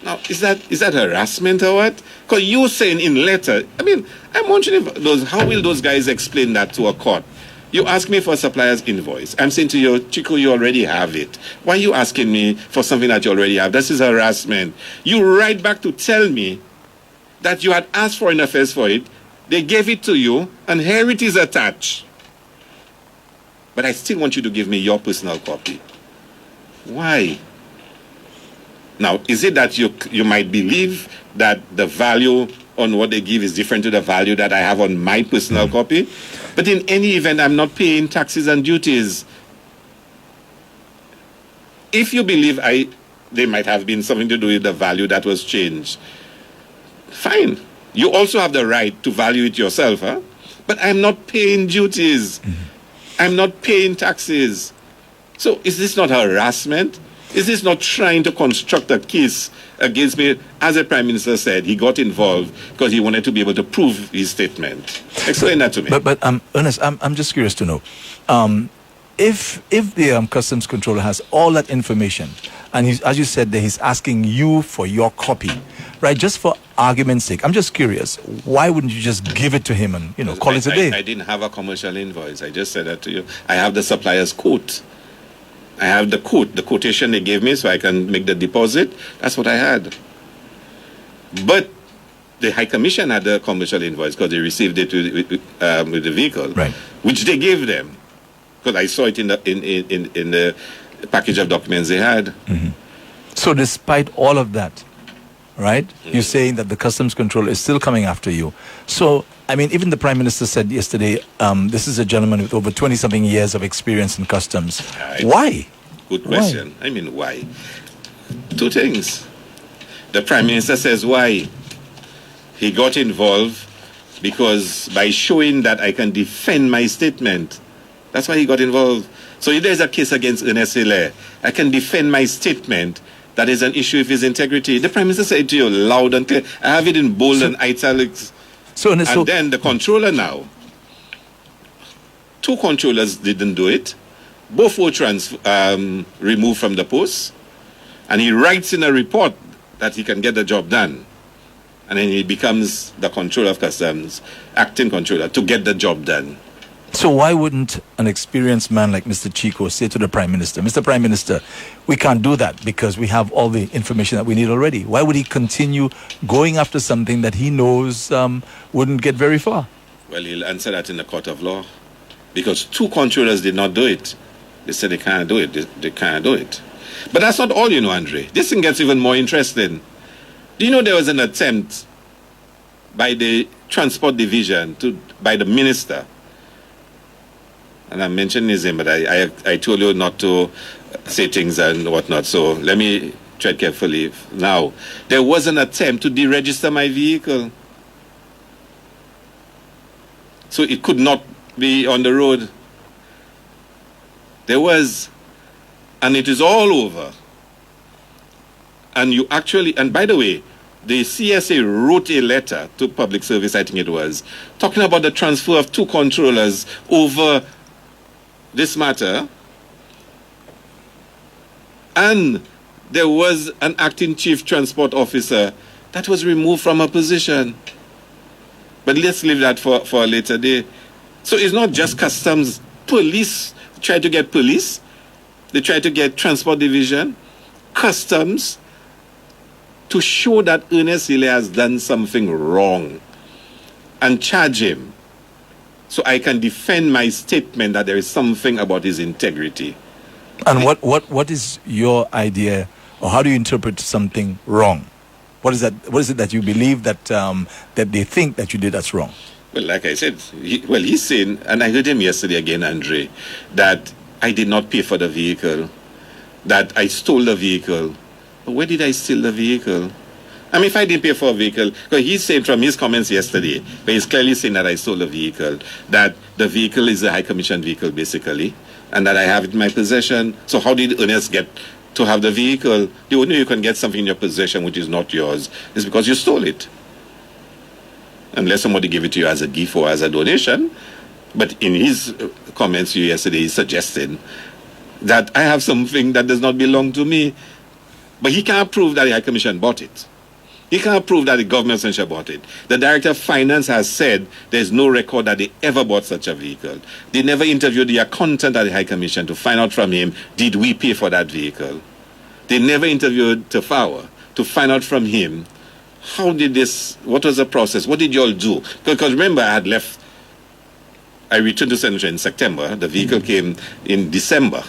Now, is that harassment or what? Because you're saying in letter, I mean, I'm wondering how will those guys explain that to a court? You ask me for a supplier's invoice. I'm saying to you, Chico, you already have it. Why are you asking me for something that you already have? This is harassment. You write back to tell me that you had asked Foreign Affairs for it, they gave it to you, and here it is attached. But I still want you to give me your personal copy. Why? Now, is it that you might believe that the value on what they give is different to the value that I have on my personal copy? But in any event, I'm not paying taxes and duties. If you believe there might have been something to do with the value that was changed, fine. You also have the right to value it yourself, huh? But I'm not paying duties. I'm not paying taxes. So is this not harassment? Is this not trying to construct a case against me? As the Prime Minister said, he got involved because he wanted to be able to prove his statement. Explain that to me. But Ernest, I'm just curious to know, if the customs controller has all that information, and as you said, that he's asking you for your copy, right? Just for argument's sake, I'm just curious. Why wouldn't you just give it to him and call it a day? I didn't have a commercial invoice. I just said that to you. I have the supplier's quote. I have the quotation they gave me so I can make the deposit. That's what I had. But the High Commission had a commercial invoice because they received it with the vehicle, Right. which they gave them. Because I saw it in the package of documents they had. So despite all of that, right, you're saying that the customs control is still coming after you. So, I mean, even the Prime Minister said yesterday, this is a gentleman with over 20-something years of experience in customs. Why? Good question. I mean, why? Two things. The Prime Minister says why. He got involved because by showing that I can defend my statement, that's why he got involved. So if there's a case against Ernest Hilaire, I can defend my statement. That is an issue of his integrity. The Prime Minister said to you loud and clear. I have it in bold and italics. And then the controller now. Two controllers didn't do it. Both were removed from the post. And he writes in a report that he can get the job done. And then he becomes the controller of customs, acting controller, to get the job done. So why wouldn't an experienced man like Mr. Chico say to the Prime Minister, Mr. Prime Minister, we can't do that because we have all the information that we need already? Why would he continue going after something that he knows wouldn't get very far? Well, he'll answer that in the court of law. Because two controllers did not do it. They said they can't do it. They can't do it. But that's not all, you know, Andre. This thing gets even more interesting. Do you know there was an attempt by the Transport Division, by the minister, and I'm mentioning his name, but I told you not to say things and whatnot, so let me tread carefully now. There was an attempt to deregister my vehicle. So it could not be on the road. There was, and it is all over. And you actually, and by the way, the CSA wrote a letter to Public Service, I think it was, talking about the transfer of two controllers over this matter. And there was an acting chief transport officer that was removed from a position. But let's leave that for a later day. So it's not just customs. Police try to get police. They try to get transport division, customs, to show that Ernest Hilaire has done something wrong and charge him. So I can defend my statement that there is something about his integrity. And what is your idea, or how do you interpret something wrong? What is that? What is it that you believe that that they think that you did that's wrong? Well, like I said, he's saying, and I heard him yesterday again, Andre, that I did not pay for the vehicle, that I stole the vehicle. But where did I steal the vehicle? I mean, if I didn't pay for a vehicle, because he's saying from his comments yesterday, but he's clearly saying that I stole the vehicle, that the vehicle is a High Commission vehicle, basically, and that I have it in my possession. So how did Ernest get to have the vehicle? The only way you can get something in your possession which is not yours is because you stole it. Unless somebody gave it to you as a gift or as a donation. But in his comments yesterday, he suggested that I have something that does not belong to me. But he can't prove that the High Commission bought it. He can't prove that the government essentially bought it. The Director of Finance has said there's no record that they ever bought such a vehicle. They never interviewed the accountant at the High Commission to find out from him, did we pay for that vehicle? They never interviewed Tafawa to find out from him, how did this, what was the process? What did you all do? Because remember, I had left, I returned to Central in September. The vehicle came in December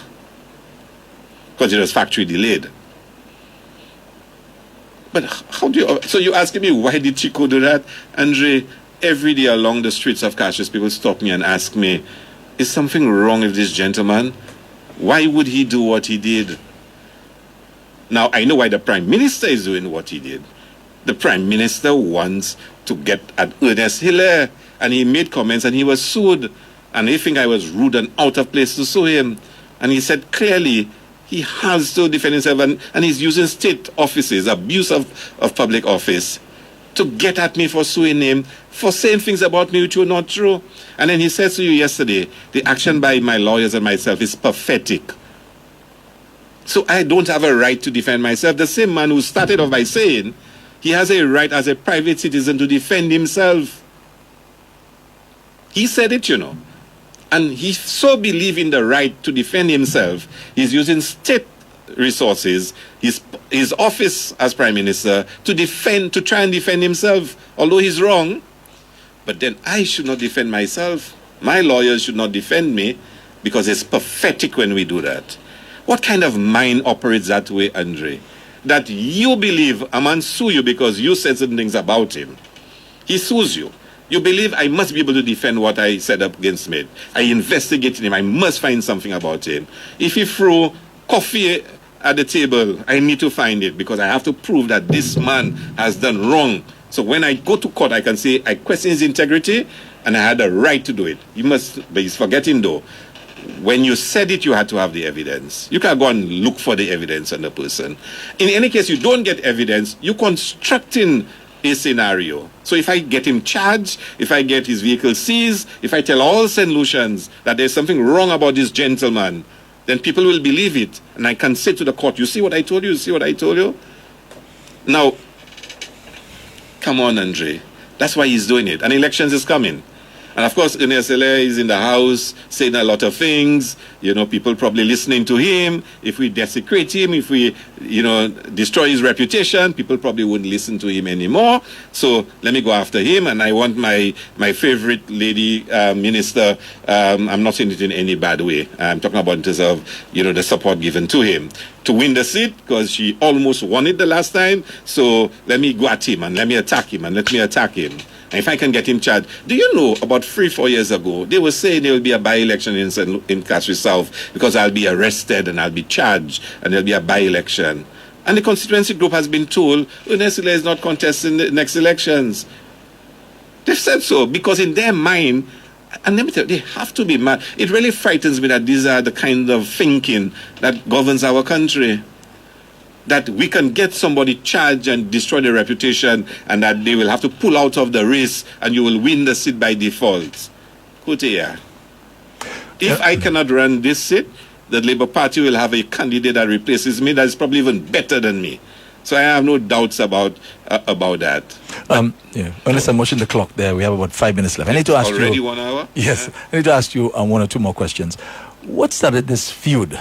because it was factory delayed. But how do you, so you're asking me, why did Chico do that? Andre, every day along the streets of Cassius, people stop me and ask me, is something wrong with this gentleman? Why would he do what he did? Now, I know why the Prime Minister is doing what he did. The Prime Minister wants to get at Ernest Hilaire, and he made comments and he was sued. And they think I was rude and out of place to sue him. And he said clearly, he has to defend himself, and he's using state offices, abuse of public office, to get at me for suing him, for saying things about me which were not true. And then he says to you yesterday, the action by my lawyers and myself is pathetic. So I don't have a right to defend myself. The same man who started off by saying he has a right as a private citizen to defend himself. He said it, you know. And he so believes in the right to defend himself, he's using state resources, his office as Prime Minister, to try and defend himself, although he's wrong. But then I should not defend myself. My lawyers should not defend me, because it's pathetic when we do that. What kind of mind operates that way, Andre? That you believe a man sue you because you said certain things about him. He sues you. You believe I must be able to defend what I said up against me. I investigated him. I must find something about him. If he threw coffee at the table, I need to find it, because I have to prove that this man has done wrong. So when I go to court, I can say I question his integrity and I had a right to do it. But he's forgetting though, when you said it, you had to have the evidence. You can't go and look for the evidence on the person. In any case, you don't get evidence, you're constructing a scenario. So if I get him charged, if I get his vehicle seized, if I tell all St. Lucians that there's something wrong about this gentleman, then people will believe it. And I can say to the court, you see what I told you? You see what I told you? Now, come on, Andre. That's why he's doing it. And elections is coming. And of course, Ernest Hilaire is in the house saying a lot of things. You know, people probably listening to him. If we desecrate him, if we, destroy his reputation, people probably wouldn't listen to him anymore. So let me go after him. And I want my favorite lady minister, I'm not saying it in any bad way. I'm talking about in terms of, the support given to him, to win the seat, because she almost won it the last time. So let me go at him and let me attack him and let me attack him. And if I can get him charged. Do you know, about 3-4 years ago, they were saying there will be a by-election in Castro South because I'll be arrested and I'll be charged and there'll be a by-election. And the constituency group has been told, Ernest Hilaire is not contesting the next elections. They've said so because in their mind, and let me tell you, they have to be mad. It really frightens me that these are the kind of thinking that governs our country. That we can get somebody charged and destroy their reputation, and that they will have to pull out of the race and you will win the seat by default. Kutia. If I cannot run this seat, the Labour Party will have a candidate that replaces me that is probably even better than me. So I have no doubts about that. Unless I'm watching the clock there, we have about 5 minutes left. I need to ask already you... 1 hour? Yes. Yeah. I need to ask you 1 or 2 more questions. What started this feud? Do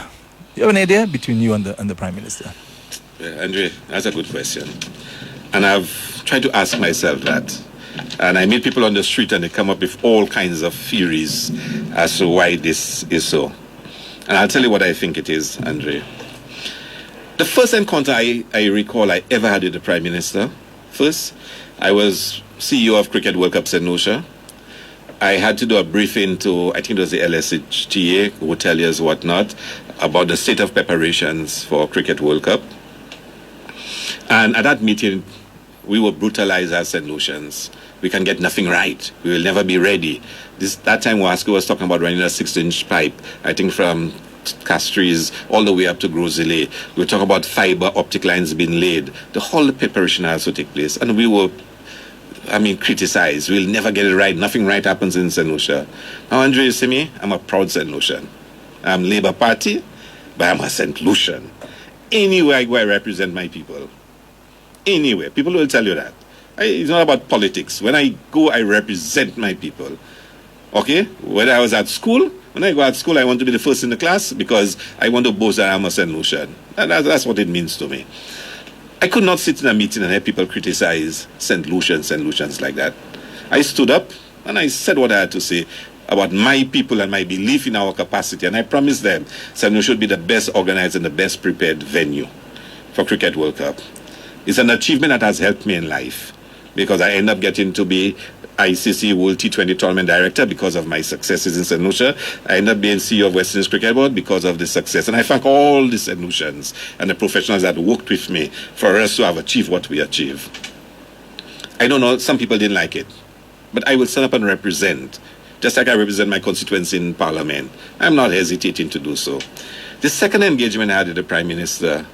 you have an idea between you and the Prime Minister? Andre, that's a good question. And I've tried to ask myself that. And I meet people on the street and they come up with all kinds of theories as to why this is so. And I'll tell you what I think it is, Andre. The first encounter I recall I ever had with the Prime Minister, first, I was CEO of Cricket World Cup St. Lucia. I had to do a briefing to, I think it was the LSHTA, hoteliers, whatnot, about the state of preparations for Cricket World Cup. And at that meeting, we were brutalized as St. Lucians. We can get nothing right. We will never be ready. That time, Wasco was talking about running a 6-inch pipe, I think from Castries all the way up to Grosile. We were talking about fiber optic lines being laid. The whole preparation has to take place. And we were, criticized. We'll never get it right. Nothing right happens in St. Lucia. Now, Andre, you see me? I'm a proud St. Lucian. I'm Labour Party, but I'm a St. Lucian. Anywhere I go, I represent my people. Anywhere. People will tell you that. It's not about politics. When I go, I represent my people. Okay? When I was at school, when I go at school, I want to be the first in the class because I want to boast that I'm a St. Lucian. That's what it means to me. I could not sit in a meeting and hear people criticize St. Lucians like that. I stood up and I said what I had to say about my people and my belief in our capacity. And I promised them St. Lucia should be the best organized and the best prepared venue for Cricket World Cup. It's an achievement that has helped me in life because I end up getting to be ICC World T20 Tournament Director because of my successes in St. Lucia. I end up being CEO of West Indies Cricket Board because of the success. And I thank all the St. Lucians and the professionals that worked with me for us to have achieved what we achieved. I don't know, some people didn't like it, but I will stand up and represent, just like I represent my constituency in Parliament. I'm not hesitating to do so. The second engagement I had with the Prime Minister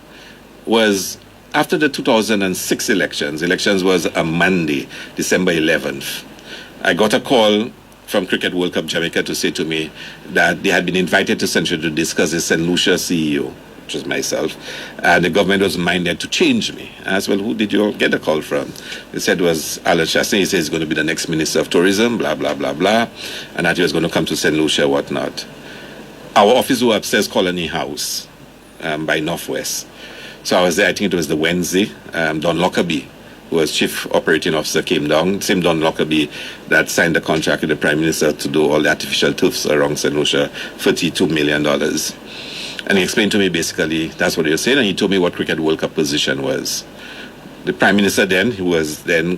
was after the 2006 elections. Elections was a Monday, December 11th. I got a call from Cricket World Cup Jamaica to say to me that they had been invited to Central to discuss the St. Lucia CEO, which was myself, and the government was minded to change me. I asked, well, who did you get a call from? They said it was Alain Chassin. He said he's going to be the next Minister of Tourism, blah, blah, blah, blah, and that he was going to come to St. Lucia, whatnot. Our office was upstairs, Colony House. by Northwest. So I was there, I think it was the Wednesday. Don Lockerbie, who was Chief Operating Officer, came down. Same Don Lockerbie that signed the contract with the Prime Minister to do all the artificial turfs around St. Lucia, $32 million. And he explained to me basically that's what he was saying, and he told me what Cricket World Cup position was. The Prime Minister then, who was then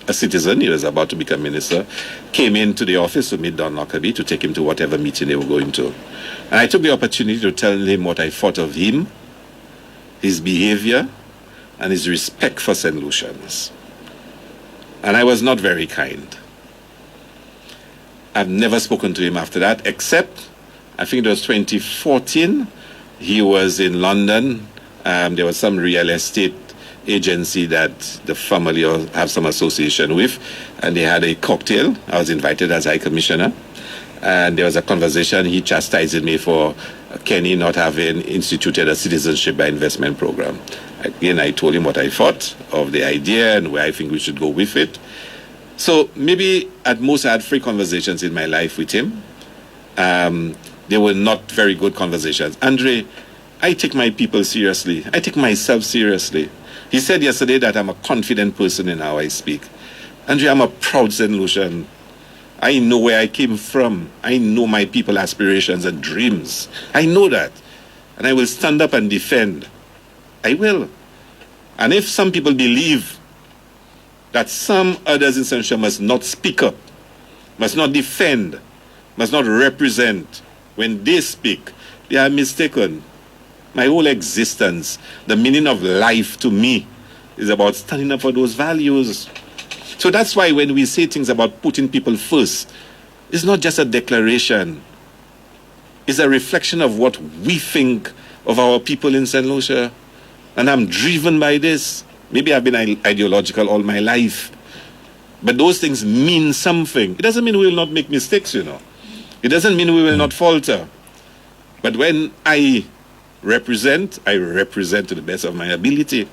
a citizen, he was about to become minister, came into the office to meet Don Lockerbie to take him to whatever meeting they were going to. And I took the opportunity to tell him what I thought of him, his behavior, and his respect for St. Lucians. And I was not very kind. I've never spoken to him after that, except, I think it was 2014, he was in London. There was some real estate agency that the family have some association with, and they had a cocktail. I was invited as High Commissioner, and there was a conversation. He chastised me for Kenny not having instituted a citizenship by investment program. Again, I told him what I thought of the idea and where I think we should go with it. So maybe at most I had 3 conversations in my life with him. They were not very good conversations. Andre, I take my people seriously. I take myself seriously. He said yesterday that I'm a confident person in how I speak. Andre, I'm a proud St. Lucian. I know where I came from. I know my people's aspirations and dreams. I know that. And I will stand up and defend. I will. And if some people believe that some others in St. Lucia must not speak up, must not defend, must not represent, when they speak, they are mistaken. My whole existence, the meaning of life to me, is about standing up for those values. So that's why when we say things about putting people first, it's not just a declaration. It's a reflection of what we think of our people in St. Lucia. And I'm driven by this. Maybe I've been ideological all my life. But those things mean something. It doesn't mean we will not make mistakes, you know. It doesn't mean we will not falter. But when I represent to the best of my ability.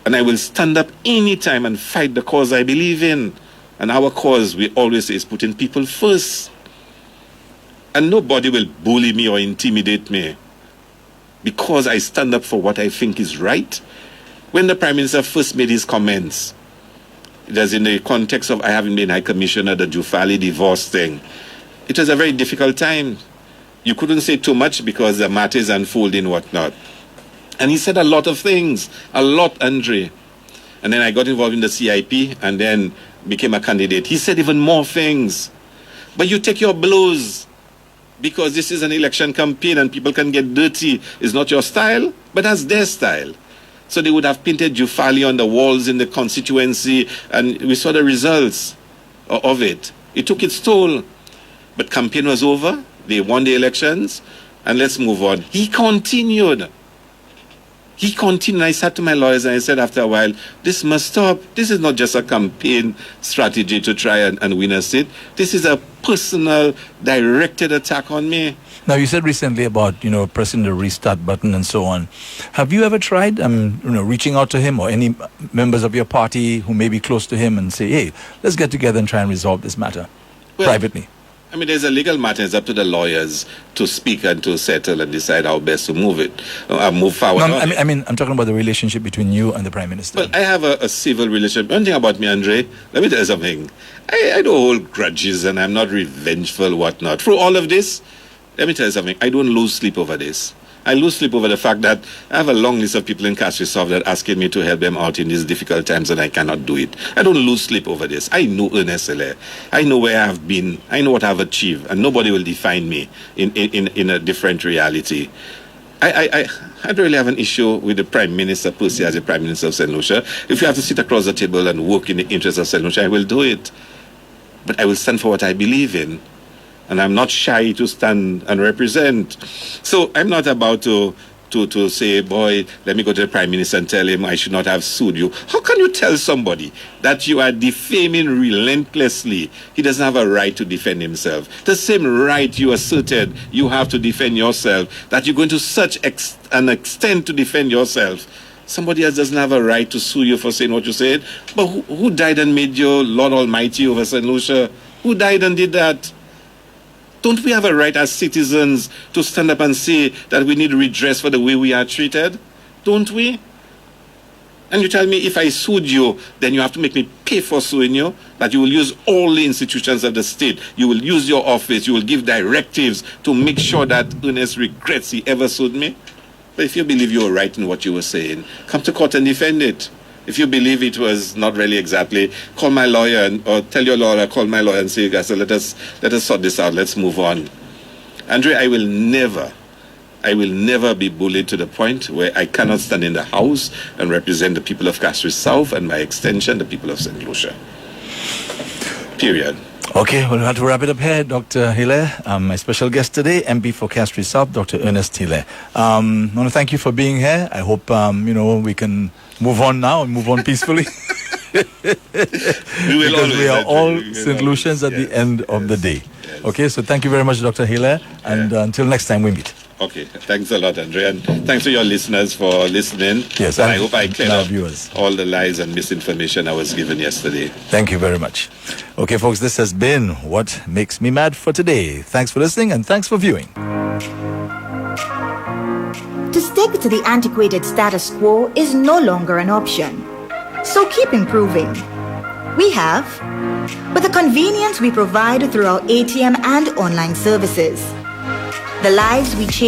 And I will stand up anytime and fight the cause I believe in. And our cause, we always say, is putting people first. And nobody will bully me or intimidate me because I stand up for what I think is right. When the Prime Minister first made his comments, it was in the context of I having been High Commissioner, the Jufali divorce thing. It was a very difficult time. You couldn't say too much because the matter is unfolding, whatnot. And he said a lot of things, a lot, Andre. And then I got involved in the CIP and then became a candidate. He said even more things. But you take your blows because this is an election campaign and people can get dirty. It's not your style, but that's their style. So they would have painted Jufali on the walls in the constituency, and we saw the results of it. It took its toll. But campaign was over. They won the elections, and let's move on. He continued. I sat to my lawyers and I said after a while, this must stop. This is not just a campaign strategy to try and win a seat. This is a personal, directed attack on me. Now, you said recently about, pressing the restart button and so on. Have you ever tried, reaching out to him or any members of your party who may be close to him and say, hey, let's get together and try and resolve this matter privately? I mean, there's a legal matter. It's up to the lawyers to speak and to settle and decide how best to move forward. No, I'm talking about the relationship between you and the Prime Minister. Well, I have a civil relationship. One thing about me, Andre, let me tell you something. I don't hold grudges and I'm not revengeful, whatnot. Through all of this, let me tell you something. I don't lose sleep over this. I lose sleep over the fact that I have a long list of people in Castrisov that are asking me to help them out in these difficult times and I cannot do it. I don't lose sleep over this. I know Ernest Hilaire. I know where I have been. I know what I have achieved, and nobody will define me in a different reality. I don't really have an issue with the Prime Minister per se as the Prime Minister of St. Lucia. If you have to sit across the table and work in the interest of St. Lucia, I will do it. But I will stand for what I believe in. And I'm not shy to stand and represent. So I'm not about to say, boy, let me go to the Prime Minister and tell him I should not have sued you. How can you tell somebody that you are defaming relentlessly? He doesn't have a right to defend himself. The same right you asserted you have to defend yourself, that you're going to such an extent to defend yourself. Somebody else doesn't have a right to sue you for saying what you said. But who died and made you Lord Almighty over St. Lucia? Who died and did that? Don't we have a right as citizens to stand up and say that we need redress for the way we are treated? Don't we? And you tell me if I sued you, then you have to make me pay for suing you, that you will use all the institutions of the state. You will use your office. You will give directives to make sure that Ernest regrets he ever sued me. But if you believe you were right in what you were saying, come to court and defend it. If you believe it was not really exactly, call my lawyer or tell your lawyer, call my lawyer and say, guys, so let us sort this out. Let's move on. Andre, I will never be bullied to the point where I cannot stand in the House and represent the people of Castries South and by extension, the people of St. Lucia. Period. Okay, we'll have to wrap it up here. Dr. Hilaire, my special guest today, MP for Castries South, Dr. Ernest Hilaire. I want to thank you for being here. I hope, we can move on now and move on peacefully. Because we are all St. Lucians at the end of the day. Yes. Okay, so thank you very much, Dr. Hilaire. And until next time we meet. Okay, thanks a lot, Andre, and thanks to your listeners for listening. Yes, and I hope I cleared up viewers. all the lies and misinformation I was given yesterday. Thank you very much. Okay, folks, this has been What Makes Me Mad for today. Thanks for listening and thanks for viewing. To stick to the antiquated status quo is no longer an option. So keep improving. We have, with the convenience we provide through our ATM and online services, the lives we change